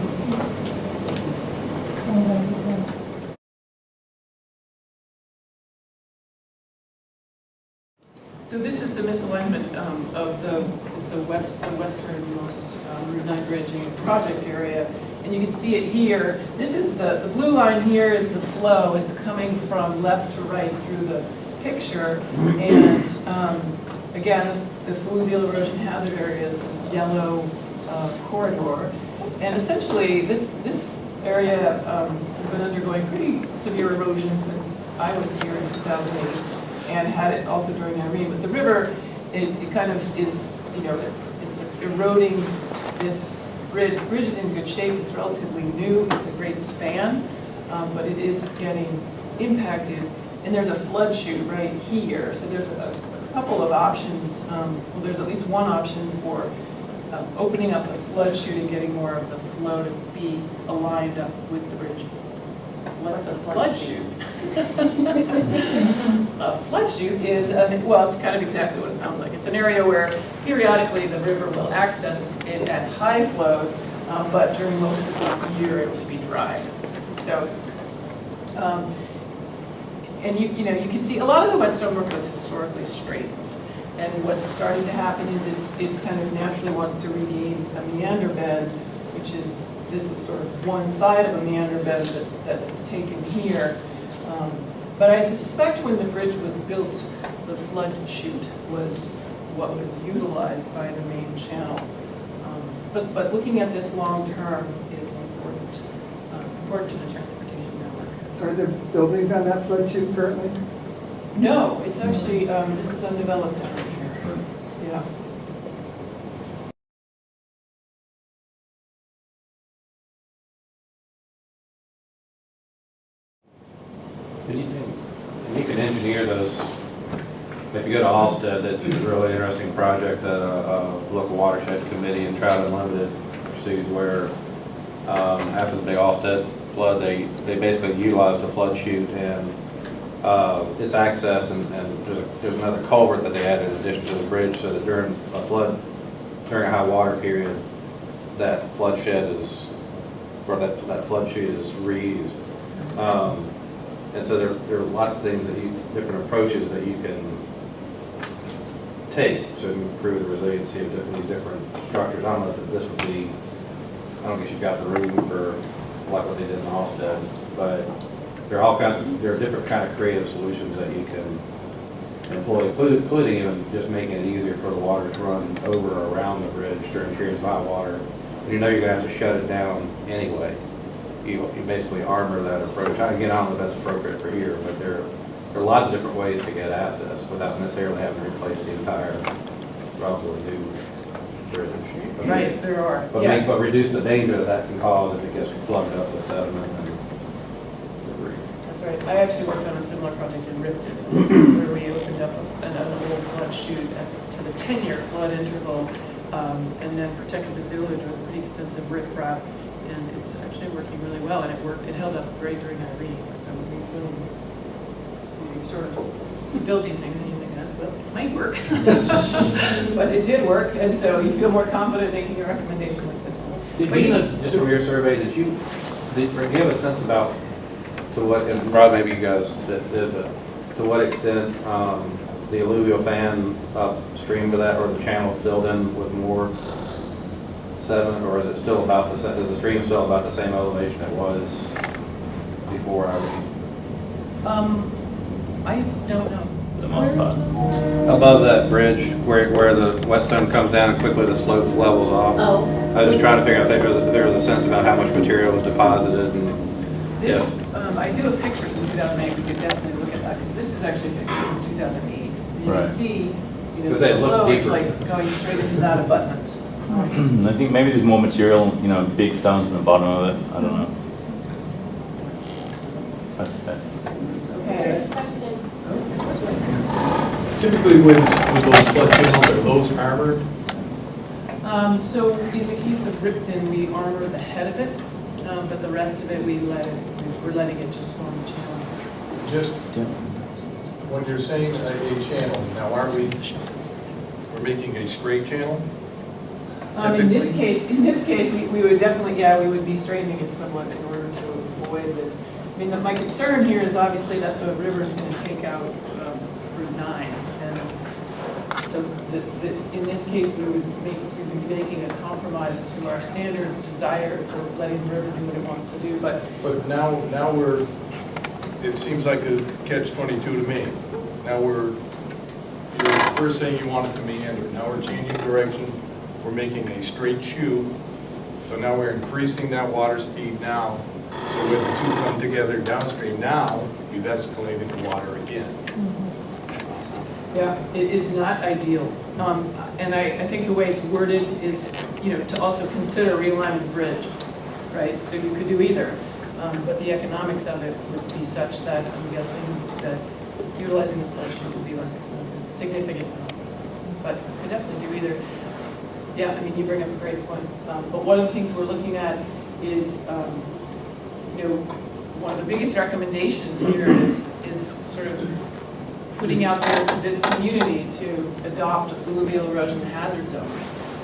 So this is the misalignment of the westernmost Route 9 bridging project area. And you can see it here. This is the blue line here is the flow. It's coming from left to right through the picture. And again, the fluvial erosion hazard area is this yellow corridor. And essentially, this area has been undergoing pretty severe erosion since I was here in 2008. And had it also during Irene. But the river, it kind of is, it's eroding this bridge. The bridge is in good shape. It's relatively new. It's a great span, but it is getting impacted. And there's a flood chute right here. So there's a couple of options. Well, there's at least one option for opening up the flood chute and getting more of the flow to be aligned up with the bridge. What's a flood chute? A flood chute is, well, it's kind of exactly what it sounds like. It's an area where periodically the river will access it at high flows, but during most of the year it will be dry. So, and you can see a lot of the Whetstone Brook was historically straight. And what's starting to happen is it kind of naturally wants to regain a meander bed, which is, this is sort of one side of a meander bed that's taken here. But I suspect when the bridge was built, the flood chute was what was utilized by the main channel. But looking at this long term is important to the transportation network. Are there buildings on that flood chute currently? No, it's actually, this is undeveloped down here. Yeah. And you can engineer those. If you go to Allstead, that's a really interesting project that a local watershed committee and Trout Unlimited pursued, where after the big Allstead flood, they basically utilized the flood chute and its access, and there's another culvert that they added in addition to the bridge, so that during a high water period, that flood shed is, or that flood chute is reused. And so there are lots of things different approaches that you can take to improve the resiliency of these different structures. I don't know if this would be, I don't guess you've got the room for like what they did in Allstead, but there are different kind of creative solutions that you can employ, including even just making it easier for the water to run over or around the bridge during periods of high water. You're going to have to shut it down anyway. You basically armor that approach. Again, I don't know if that's appropriate for here, but there are lots of different ways to get at this without necessarily having to replace the entire relatively new bridge. Right, there are. But reduce the danger that can cause if it gets plugged up with sediment and debris. That's right. I actually worked on a similar project in Ripton, where we opened up another little flood chute to the 10-year flood interval, and then protected the village with pretty extensive riprap. And it's actually working really well, and it held up great during Irene. So we sort of build these things and you think, well, might work. But it did work, and so you feel more confident making a recommendation like this one. Just from your survey, did you have a sense about to what, and Rod, maybe you guys did, but to what extent the alluvial fan upstream to that, or the channel filled in with more sediment, or is it still about the same? Is the stream still about the same elevation it was before? I don't know. The most part. Above that bridge where the Whetstone comes down and quickly the slope levels off. Oh. I was just trying to figure out if there was a sense about how much material was deposited and This, I do have pictures from 2008, we could definitely look at that, because this is actually pictures from 2008. You Right. can see, I was gonna say, it the looks flow is deeper. like going straight into that abutment. I think maybe there's more material, big stones in the bottom of it. I don't know. Hard to say. There's Okay. a question. Typically with those flood channels, are those armored? So in the case of Ripton, we armor the head of it, but the rest of it, we're letting it just form a channel. Just, when you're saying a channel, now aren't we're making a straight channel? In this case, we would definitely, we would be straightening it somewhat in order to avoid this. I mean, my concern here is obviously that the river's going to take out Route 9. And so in this case, we would be making a compromise to our standard desire for letting the river do what it wants to do. But now it seems like a catch-22 to me. Now you're first saying you want it to meander. Now we're changing direction. We're making a straight chute. So now we're increasing that water speed now. So when the two come together downstream now, you've escalated the water again. yeah, it is not ideal. And I think the way it's worded is, to also consider realignment of the bridge, right? So you could do either. But the economics of it would be such that I'm guessing that utilizing the flood chute would be less expensive, significantly. But you could definitely do either. Yeah, I mean, you bring up a great point. But one of the things we're looking at is, one of the biggest recommendations here is sort of putting out there to this community to adopt a fluvial erosion hazard zone.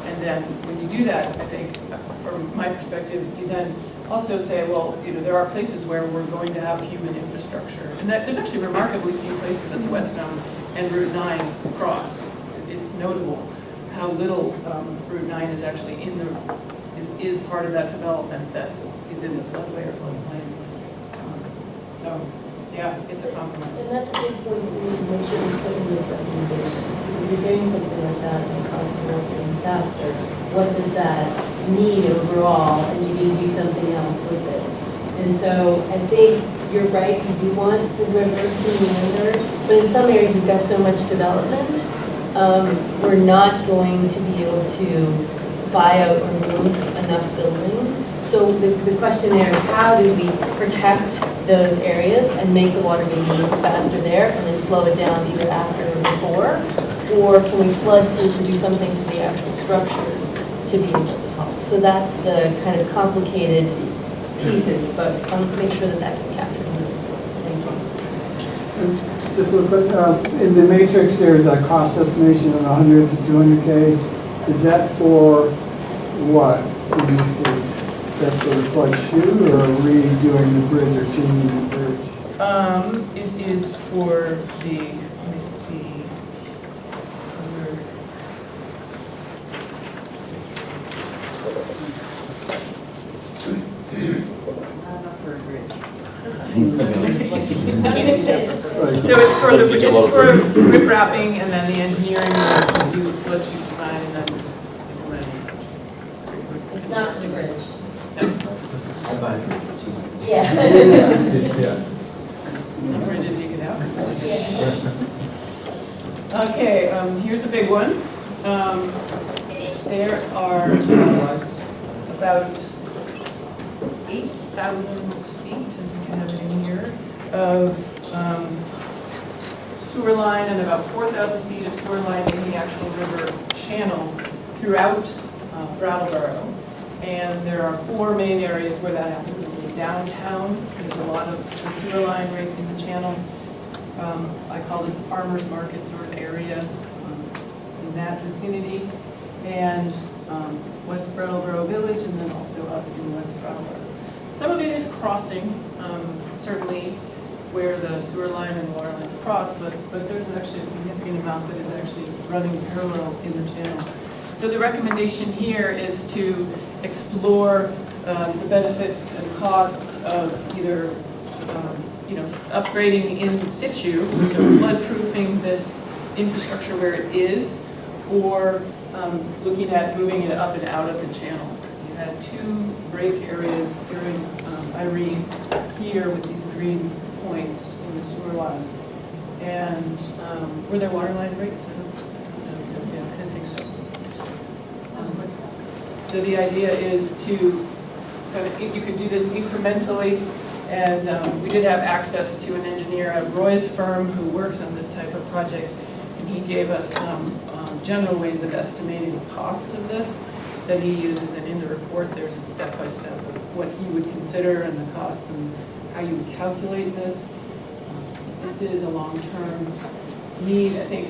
And then when you do that, I think, from my perspective, you then also say, well, there are places where we're going to have human infrastructure. And that there's actually remarkably few places in the Whetstone and Route 9 cross. It's notable how little Route 9 is actually is part of that development that is in the floodway or floodplain. So, yeah, it's a compromise. And that's a big point that we need to make sure we put in this recommendation. If you're doing something like that and it causes flooding faster, what does that mean overall? And do you need to do something else with it? And so I think you're right, you do want the river to meander, but in some areas we've got so much development, we're not going to be able to buy out or move enough buildings. So the question there is, how do we protect those areas and make the water move faster there and then slow it down either after or before? Or can we flood proof or do something to the actual structures to be able to help? So that's the kind of complicated pieces, but make sure that gets captured in the report. So thank you. Just a quick, in the matrix, there's a cost estimation of 100 to 200K. Is that for what in this case? Is that for the flood chute or redoing the bridge or changing the bridge? It is for the, let me see. Not for a bridge. So it's for rip wrapping and then the engineering work, we do flood chute design and then implement. It's not the bridge. I buy it. Yeah. Some bridges you can have. Okay, here's a big one. There are about 8,000 feet, and you can have it in here, of sewer line and about 4,000 feet of sewer line in the actual river channel throughout Brattleboro. And there are 4 main areas where that happens. Downtown, there's a lot of the sewer line right in the channel. I call it the farmer's market sort of area. in that vicinity, and West Brattleboro Village, and then also up in West Brattleboro. Some of it is crossing, certainly where the sewer line and water lines cross, but there's actually a significant amount that is actually running parallel in the channel. So the recommendation here is to explore the benefits and costs of either upgrading in situ, so floodproofing this infrastructure where it is, or looking at moving it up and out of the channel. You had 2 break areas during Irene here with these green points in the sewer line. And were there water line breaks? Yeah, I didn't think so. So the idea is to kind of, you could do this incrementally, and we did have access to an engineer at Roy's firm who works on this type of project, and he gave us some general ways of estimating the costs of this that he uses, and in the report there's a step-by-step of what he would consider and the cost and how you would calculate this. This is a long-term need, I think.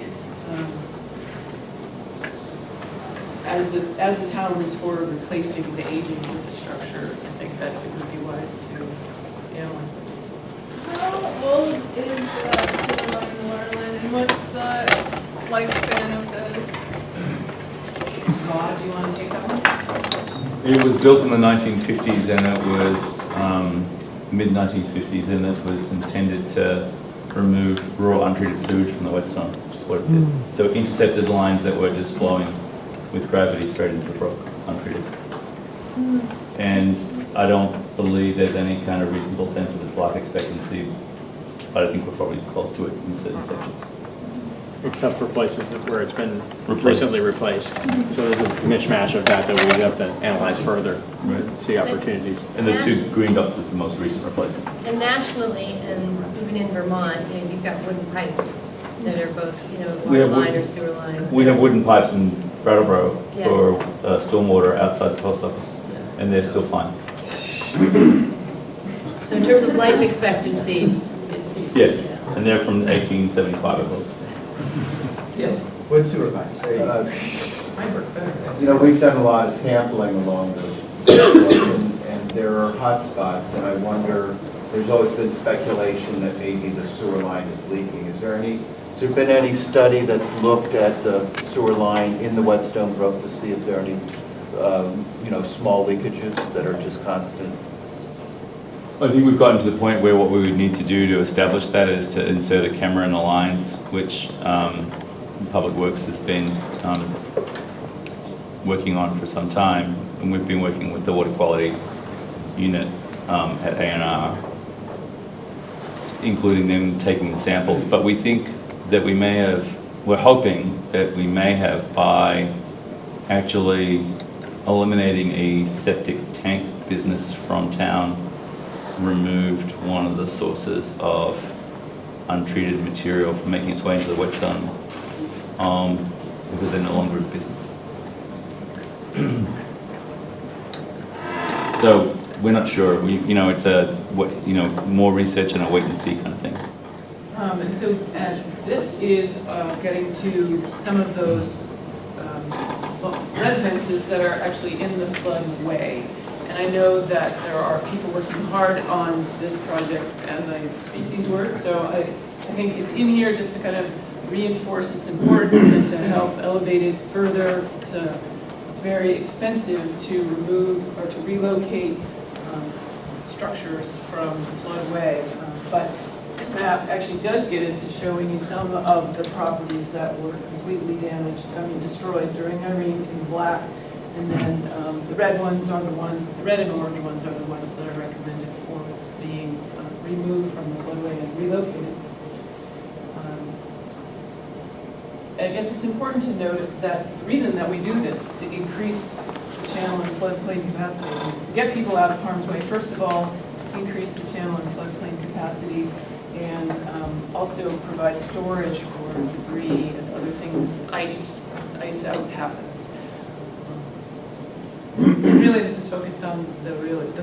As the town moves forward replacing the aging infrastructure, I think that it would be wise to analyze it. How old is the sewer line and water line, and what's the lifespan of those? Rod, do you want to take that one? It was built in the 1950s, and it was mid-1950s, and it was intended to remove raw untreated sewage from the Whetstone, which is what it did. So it intercepted lines that were just flowing with gravity straight into the brook, untreated. And I don't believe there's any kind of reasonable sense of its life expectancy, but I think we're probably close to it in certain sections. Except for places where it's been Replaced. recently replaced. So there's a mismatch of that we have to analyze further, Right. see opportunities. And the 2 green dots is the most recent replacement. And nationally, and even in Vermont, you've got wooden pipes that are both, We water have line wood- or sewer lines. We have wooden pipes in Brattleboro Yeah. for stormwater outside the post office, and they're still fine. So in terms of life expectancy, it's... Yes, and they're from 1875, I believe. Yes. What sewer pipes? Might work better. We've done a lot of sampling along the, and there are hot spots, and I wonder, there's always been speculation that maybe the sewer line is leaking. Has there been any study that's looked at the sewer line in the Whetstone Brook to see if there are any, small leakages that are just constant? I think we've gotten to the point where what we would need to do to establish that is to insert a camera in the lines, which Public Works has been working on for some time, and we've been working with the water quality unit at A&R, including them taking the samples. But we think that we're hoping that we may have, by actually eliminating a septic tank business from town, removed one of the sources of untreated material from making its way into the Whetstone, because they're no longer in business. So we're not sure. It's more research and a wait and see kind of thing. And so this is getting to some of those residences that are actually in the floodway. And I know that there are people working hard on this project as I speak these words. So I think it's in here just to kind of reinforce its importance and to help elevate it further. It's very expensive to remove or to relocate structures from the floodway. But this map actually does get into showing you some of the properties that were completely damaged, destroyed during Irene in black. And then the red ones are the red and orange ones are the ones that are recommended for being removed from the floodway and relocated. I guess it's important to note that the reason that we do this is to increase the channel and floodplain capacity. To get people out of harm's way, first of all, increase the channel and floodplain capacity, and also provide storage for debris and other things. Ice out happens. And really, this is focused on the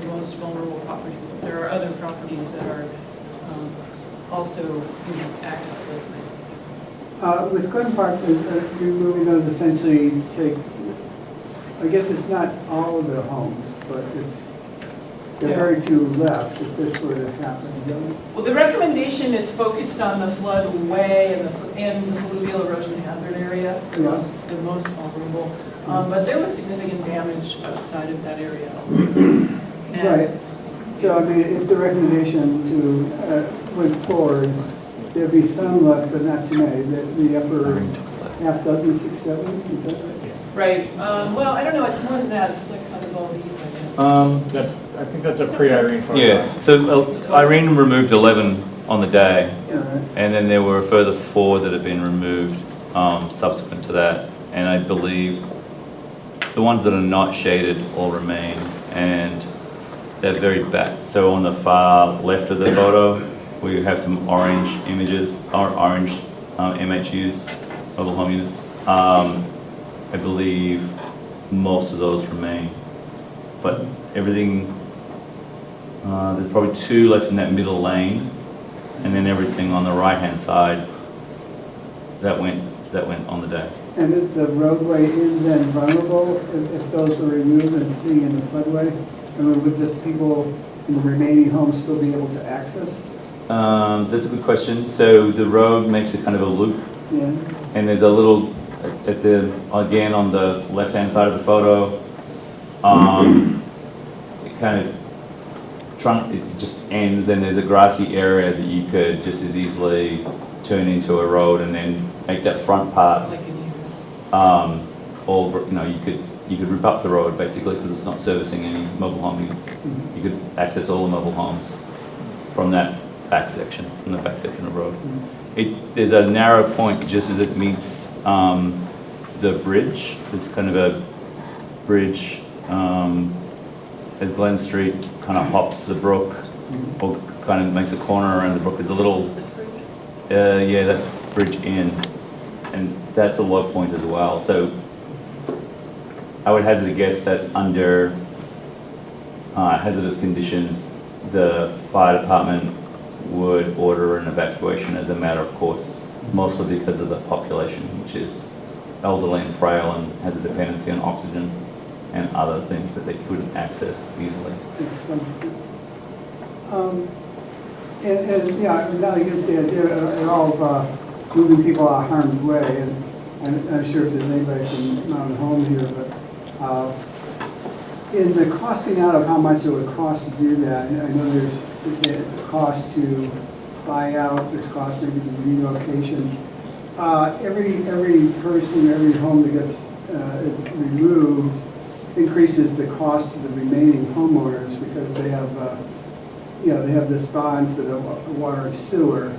most vulnerable properties, but there are other properties that are also active floodplain. With Glen Park, removing those essentially take, I guess it's not all of the homes, but there are very few left if this were to happen. Well, the recommendation is focused on the floodway and the fluvial erosion hazard area, the most vulnerable. But there was significant damage outside of that area. Right. So, I mean, if the recommendation to went forward, there'd be some left, but not too many. The upper half dozen, 6, 7, is that right? Right. Well, I don't know, it's more than that. It's like kind of all these, I guess. I think that's a pre-Irene photo. Yeah, so Irene removed 11 on the day, and then there were a further 4 that have been removed subsequent to that. And I believe the ones that are not shaded all remain, and they're very back. So on the far left of the photo, we have some orange images, or orange MHUs, mobile home units. I believe most of those remain, but everything, there's probably 2 left in that middle lane, and then everything on the right-hand side that went on the day. And is the roadway in then vulnerable if those were removed and being in the floodway? I mean, would the people in the remaining homes still be able to access? That's a good question. So the road makes a kind of a loop, and there's a little, again on the left-hand side of the photo, it kind of it just ends, and there's a grassy area that you could just as easily turn into a road and then make that front part all, you could rip up the road basically because it's not servicing any mobile home units. You could access all the mobile homes from that back section, of road. There's a narrow point just as it meets the bridge. There's kind of a bridge as Glen Street kind of hops the brook, or kind of makes a corner around the brook. There's a little, that bridge in, and that's a low point as well. So I would hazard a guess that under hazardous conditions, the fire department would order an evacuation as a matter of course, mostly because of the population, which is elderly and frail and has a dependency on oxygen and other things that they couldn't access easily. Now you can see the idea at all of moving people out of harm's way, and I'm not sure if there's anybody from Mountain Home here, but in the costing out of how much it would cost to do that, I know there's the cost to buy out, there's cost maybe to relocation. Every person, every home that gets is removed increases the cost to the remaining homeowners because they have, they have this bond for the water and sewer.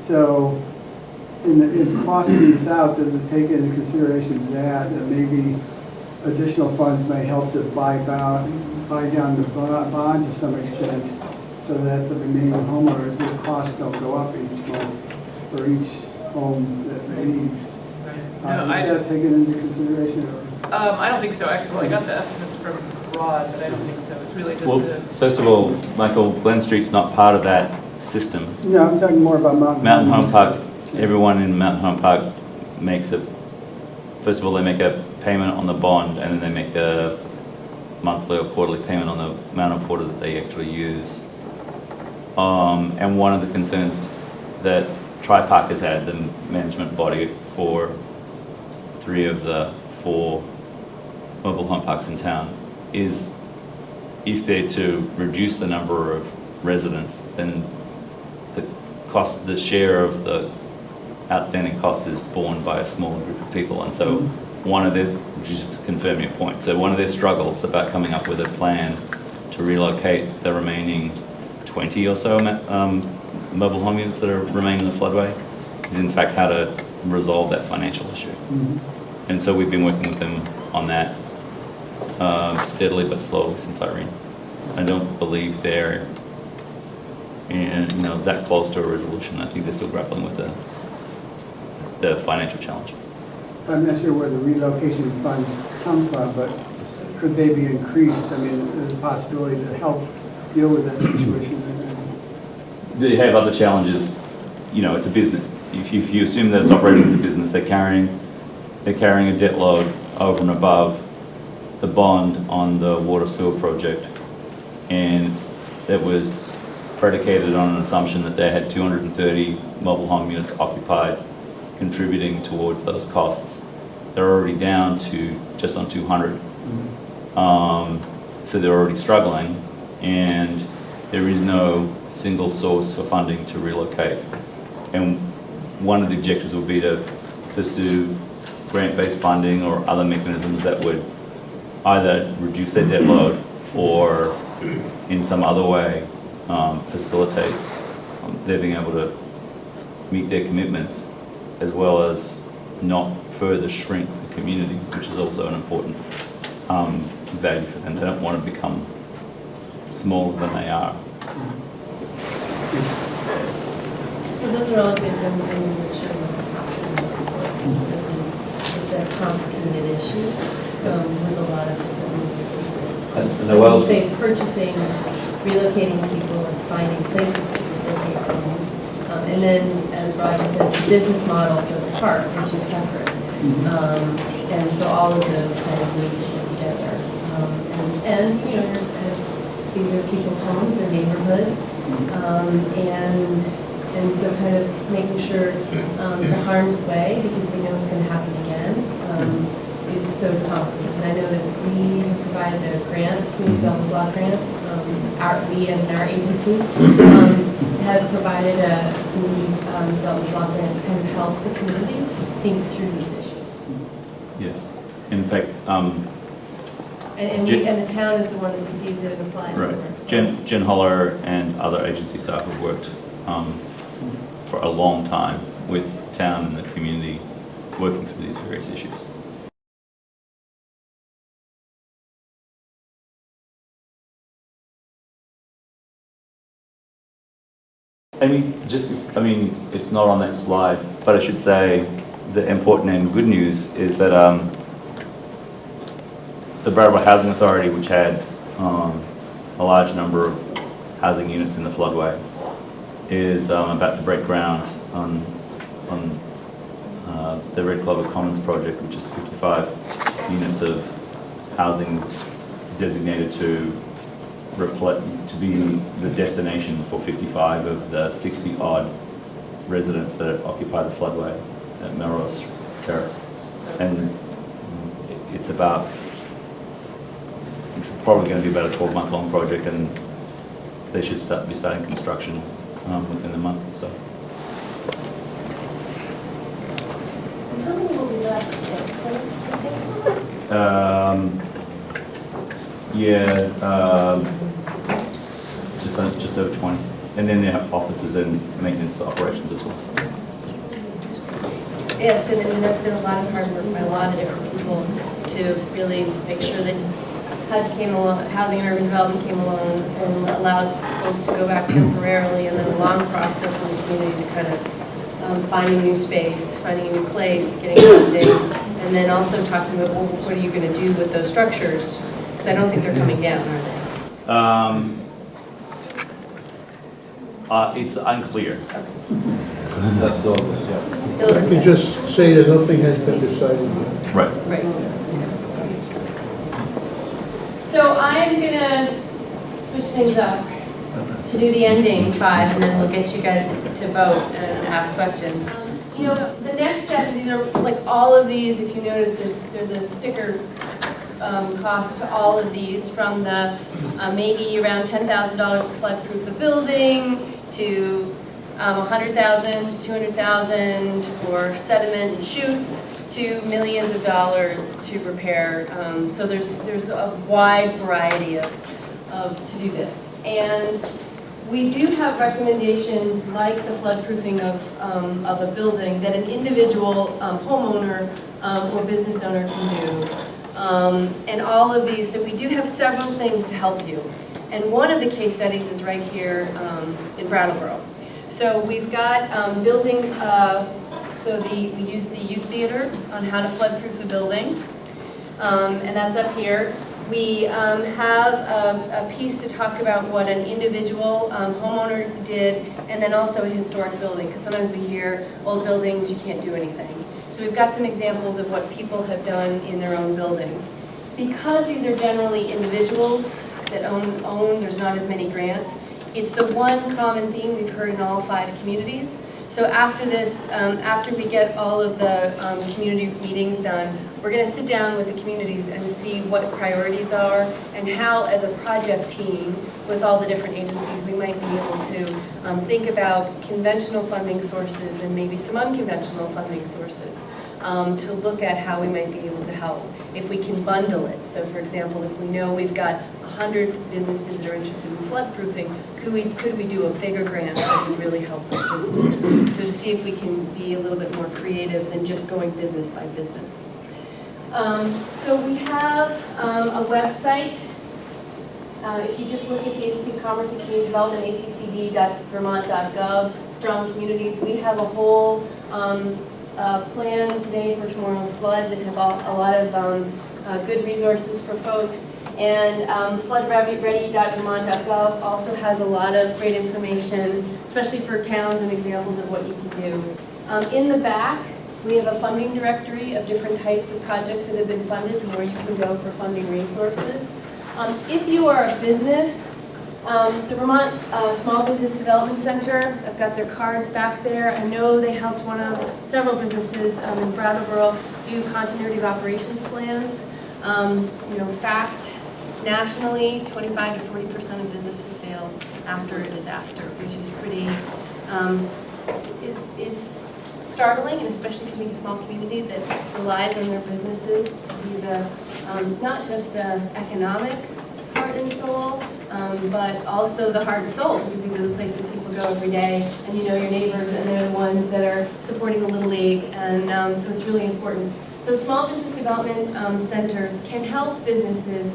So in costing this out, does it take into consideration that maybe additional funds may help to buy down the bond to some extent so that the remaining homeowners, their costs don't go up each month for each home that they need? Is that taken into consideration? I don't think so, actually. Well, I got the estimates from Rod, but I don't think so. It's really just Well, first of all, Michael, Glen Street's not part of that system. No, I'm talking more about Mountain Home Park. Everyone in Mountain Home Park makes first of all, they make a payment on the bond, and then they make a monthly or quarterly payment on the amount of water that they actually use. And one of the concerns that Tri-Park has had, the management body for 3 of the 4 mobile home parks in town, is if they're to reduce the number of residents, then the share of the outstanding cost is borne by a smaller group of people. And so just to confirm your point, so one of their struggles about coming up with a plan to relocate the remaining 20 or so mobile home units that remain in the floodway is in fact how to resolve that financial issue. And so we've been working with them on that steadily but slowly since Irene. I don't believe they're that close to a resolution. I think they're still grappling with the financial challenge. I'm not sure where the relocation funds come from, but could they be increased? I mean, there's a possibility to help deal with that situation. They have other challenges. It's a business. if you assume that it's operating as a business, they're carrying a debt load over and above the bond on the water sewer project. And it was predicated on an assumption that they had 230 mobile home units occupied, contributing towards those costs. They're already down to just on 200. So they're already struggling, and there is no single source for funding to relocate. And one of the objectives would be to pursue grant-based funding or other mechanisms that would either reduce their debt load or in some other way facilitate their being able to meet their commitments, as well as not further shrink the community, which is also an important value for them. They don't want to become smaller than they are. So those are all good, and we're showing it's a complicated issue with a lot of different moving pieces. And So Noelle's- you say it's purchasing, it's relocating people, it's finding places to relocate homes. And then, as Roger said, the business model for the park, which is separate. And so all of those kind of need to get together. And you know, as these are people's homes, their neighborhoods, and so kind of making sure the harm's way, because we know it's going to happen again, is just so it's complicated. And I know that we have provided a grant, community development block grant. We, as in our agency, have provided a community development block grant to kind of help the community think through these issues. Yes. In fact, And the town is the one that receives it and applies right. for it. So. Jen Holler and other agency staff have worked for a long time with town and the community, working through these various issues. It's not on that slide, but I should say the important and good news is that the Brattleboro Housing Authority, which had a large number of housing units in the floodway, is about to break ground on the Red Clover Commons project, which is 55 units of housing designated to be the destination for 55 of the 60-odd residents that occupy the floodway at Melrose Terrace. And it's probably going to be about a 12-month-long project, and they should be starting construction within a month or so. And how many will be left? Just over 20. And then they have offices and maintenance operations as well. Yes, and that's been a lot of hard work by a lot of different people to really make sure that HUD came along, Housing and Urban Development came along and allowed folks to go back temporarily, and then a long process in the community to kind of finding new space, finding a new place, getting funding, and then also talking about, well, what are you going to do with those structures? Because I don't think they're coming down, are they? It's unclear. That's still, yeah. Still I can just say that nothing has been decided yet. Right. Right. So I'm gonna switch things up to do the ending 5, and then we'll get you guys to vote and ask questions. You know, the next step is either, like all of these, if you notice, there's a sticker cost to all of these, from the maybe around $10,000 to flood-proof the building, to $100,000 to $200,000 for sediment and chutes, to millions of dollars to repair. So there's a wide variety of to do this. And we do have recommendations like the floodproofing of a building that an individual homeowner or business owner can do. And all of these, that we do have several things to help you. And one of the case studies is right here in Brattleboro. So we've got building, we use the youth theater on how to flood-proof the building. And that's up here. We have a piece to talk about what an individual homeowner did, and then also a historic building, because sometimes we hear old buildings, you can't do anything. So we've got some examples of what people have done in their own buildings. Because these are generally individuals that own, there's not as many grants, it's the one common theme we've heard in all 5 communities. So after this, after we get all of the community meetings done, we're going to sit down with the communities and see what priorities are and how, as a project team, with all the different agencies, we might be able to think about conventional funding sources and maybe some unconventional funding sources to look at how we might be able to help. If we can bundle it, so for example, if we know we've got 100 businesses that are interested in floodproofing, could we do a bigger grant that would really help those businesses? So to see if we can be a little bit more creative than just going business by business. So we have a website. If you just look at the Agency of Commerce and Community Development, accd.vermont.gov, strong communities, we have a whole plan today for tomorrow's flood that have a lot of good resources for folks. And floodready.vermont.gov also has a lot of great information, especially for towns and examples of what you can do. In the back, we have a funding directory of different types of projects that have been funded and where you can go for funding resources. If you are a business, the Vermont Small Business Development Center, I've got their cards back there. I know they helped several businesses in Brattleboro do continuity of operations plans. Fact, nationally, 25 to 40% of businesses fail after a disaster, which is pretty, it's startling, and especially if you make a small community that relies on their businesses to be the, not just the economic heart and soul, but also the heart and soul, because these are the places people go every day, and you know your neighbors, and they're the ones that are supporting the Little League, and so it's really important. So small business development centers can help businesses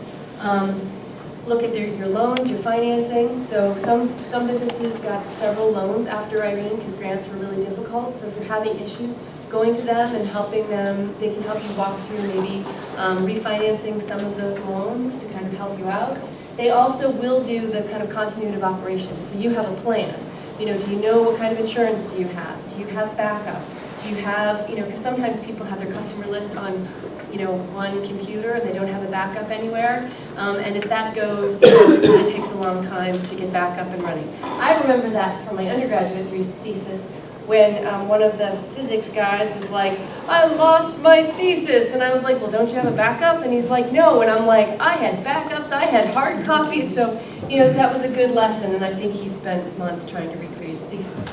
look at your loans, your financing. So some businesses got several loans after Irene because grants were really difficult. So if you're having issues, going to them and helping them, they can help you walk through maybe refinancing some of those loans to kind of help you out. They also will do the kind of continuity of operations. So you have a plan. Do you know what kind of insurance do you have? Do you have backup? Do you have, because sometimes people have their customer list on, one computer and they don't have a backup anywhere. And if that goes, it takes a long time to get back up and running. I remember that from my undergraduate thesis when one of the physics guys was like, I lost my thesis. And I was like, well, don't you have a backup? And he's like, no. And I'm like, I had backups, I had hard copies. So, that was a good lesson. And I think he spent months trying to recreate his thesis.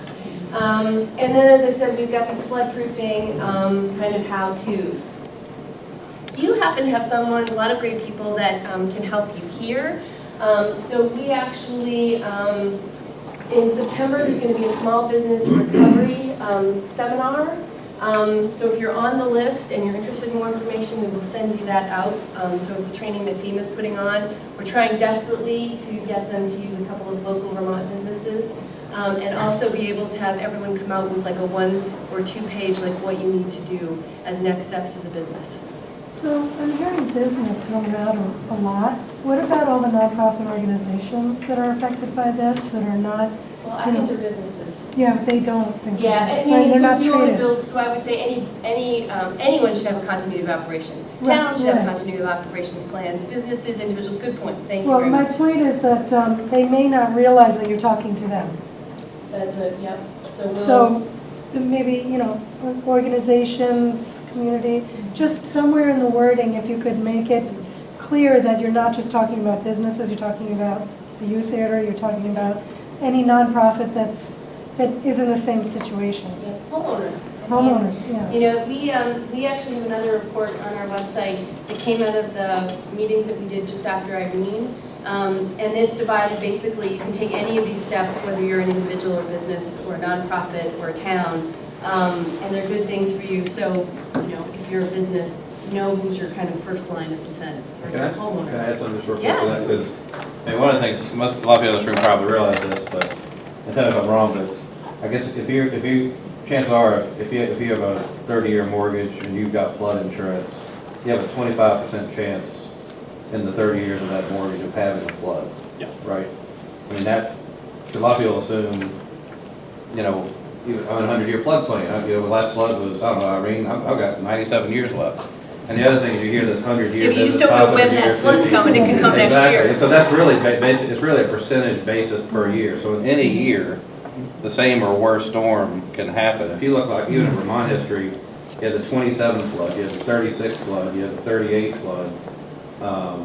And then, as I said, we've got these floodproofing kind of how-tos. You happen to have a lot of great people that can help you here. So we actually, in September, there's going to be a small business recovery seminar. So if you're on the list and you're interested in more information, we will send you that out. So it's a training that FEMA's putting on. We're trying desperately to get them to use a couple of local Vermont businesses. And also be able to have everyone come out with like a 1 or 2 page, like what you need to do as next steps as a business. So I'm hearing business thrown out a lot. What about all the nonprofit organizations that are affected by this, that are not? Well, I think they're businesses. Yeah, they don't think. Yeah, I mean, if you want to build, so I would say anyone should have a continuity of operations. Towns should have continuity of operations plans. Businesses, individuals. Good point. Thank you very much. Well, my point is that they may not realize that you're talking to them. That's it. Yep. So maybe organizations, community, just somewhere in the wording, if you could make it clear that you're not just talking about businesses, you're talking about the youth theater, you're talking about any nonprofit that is in the same situation. Yeah. Homeowners. Yeah. We actually have another report on our website that came out of the meetings that we did just after Irene. And it's divided basically, you can take any of these steps, whether you're an individual or business or a nonprofit or a town, and they're good things for you. So, if you're a business, know who's your kind of first line of defense, or your homeowner. Can I add something just real quick to that? Because one of the things, a lot of people in this room probably realize this, but I tell you if I'm wrong, but I guess if you chances are, if you have a 30-year mortgage and you've got flood insurance, you have a 25% chance in the 30 years of that mortgage of having a flood. Yeah. Right? I mean, that, a lot of people assume, you know, even on a 100-year floodplain, you know, the last flood was, I don't know, Irene, I've got 97 years left. And the other thing is you hear this 100-year. If you just don't know when that flood's coming, it can come next year. Exactly, and so that's really, it's really a percentage basis per year. So in any year, the same or worse storm can happen. If you look like, even in Vermont history, you had the 27 flood, you had the 36 flood, you had the 38 flood. I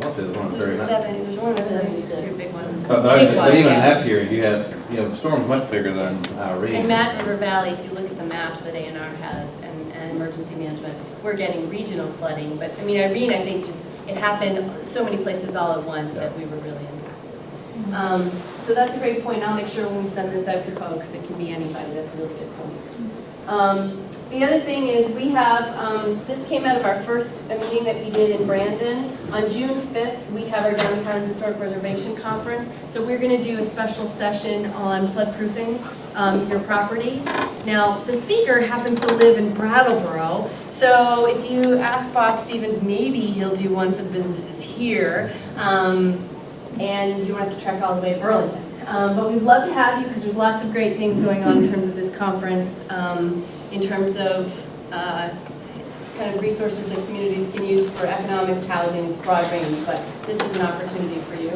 want to say there's one of the There's 39. there's one of those two big ones. But Statewide, even in yeah. that period, you had, you know, storms much bigger than Irene. In Mad River Valley, if you look at the maps that A&R has and emergency management, we're getting regional flooding. But I mean, Irene, I think just, it happened so many places all at once that we were really impacted. So that's a great point. I'll make sure when we send this out to folks, it can be anybody. That's a really good point. The other thing is we have, this came out of our first meeting that we did in Brandon. On June 5th, we have our Downtown Historic Preservation Conference. So we're going to do a special session on floodproofing your property. Now, the speaker happens to live in Brattleboro. So if you ask Bob Stevens, maybe he'll do one for the businesses here. And you don't have to trek all the way to Burlington. But we'd love to have you because there's lots of great things going on in terms of this conference. In terms of kind of resources that communities can use for economics, housing, it's broad range, but this is an opportunity for you.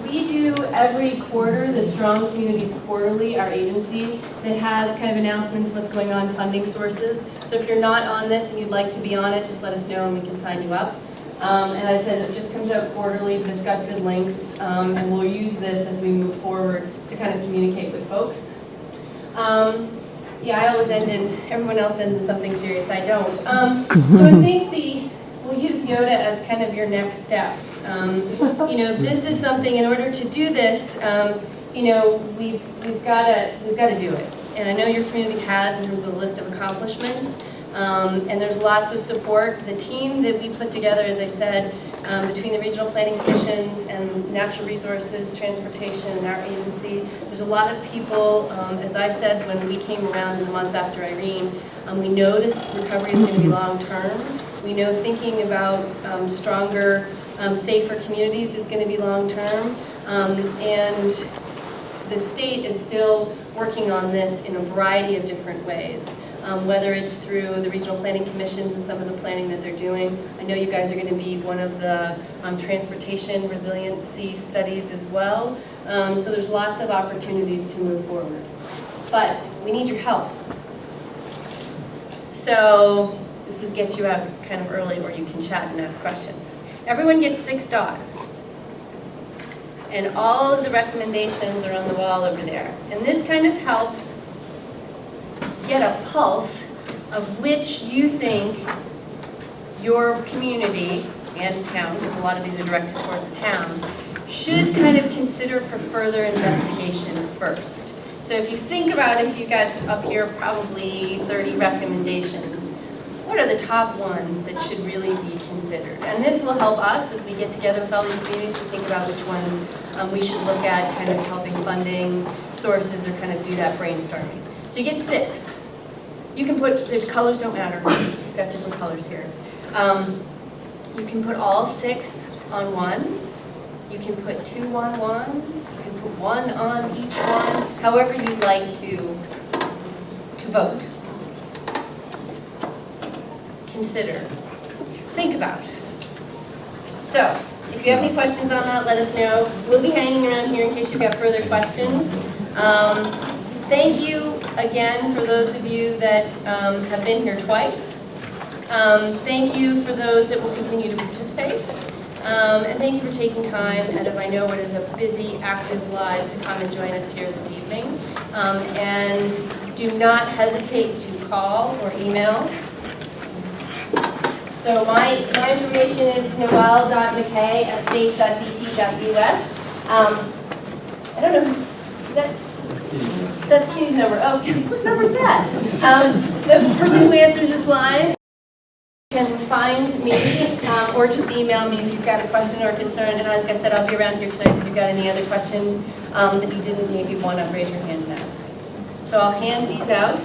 We do every quarter the Strong Communities Quarterly, our agency, that has kind of announcements, what's going on, funding sources. So if you're not on this and you'd like to be on it, just let us know and we can sign you up. And I said it just comes out quarterly, but it's got good links, and we'll use this as we move forward to kind of communicate with folks. Yeah, I always end in, everyone else ends in something serious, I don't. So I think we'll use Yoda as kind of your next steps. You know, this is something, in order to do this, you know, we've got to do it. And I know your community has in terms of a list of accomplishments. And there's lots of support. The team that we put together, as I said, between the regional planning commissions and natural resources, transportation, and our agency, there's a lot of people, as I said when we came around in the months after Irene, we know this recovery is going to be long-term. We know thinking about stronger, safer communities is going to be long-term. And the state is still working on this in a variety of different ways. Whether it's through the regional planning commissions and some of the planning that they're doing. I know you guys are going to be one of the transportation resiliency studies as well. So there's lots of opportunities to move forward. But we need your help. So this gets you out kind of early where you can chat and ask questions. Everyone gets 6 dots. And all of the recommendations are on the wall over there. And this kind of helps get a pulse of which you think your community and town, because a lot of these are directed towards town, should kind of consider for further investigation first. So if you think about it, you've got up here probably 30 recommendations. What are the top ones that should really be considered? And this will help us as we get together with all these communities to think about which ones we should look at, kind of helping funding sources or kind of do that brainstorming. So you get 6. You can put, the colors don't matter, you've got different colors here. You can put all 6 on one. You can put 2 on one. You can put 1 on each one. However you'd like to vote. Consider. Think about. So, if you have any questions on that, let us know. We'll be hanging around here in case you've got further questions. Thank you again for those of you that have been here twice. Thank you for those that will continue to participate. And thank you for taking time out of, I know what is a busy, active lives to come and join us here this evening. And do not hesitate to call or email. So my information is noelle.mackay@state.bt.us. I don't know, that's Kitty's number. Oh, whose number is that? The person who answers this line can find me or just email me if you've got a question or a concern. And like I said, I'll be around here tonight if you've got any other questions that you didn't maybe want to raise your hand and ask. So I'll hand these out.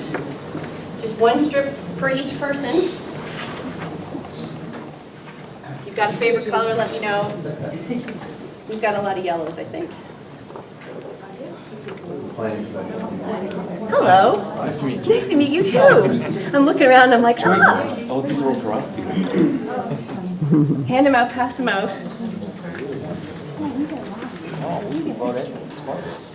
Just 1 strip for each person. got a favorite color, let me know. We've got a lot of yellows, I think. Hello. Nice to meet you. Nice to meet you too. I'm looking around, I'm like, ah. Oh, these are all for us people. Hand them out, pass them out. Oh, we voted.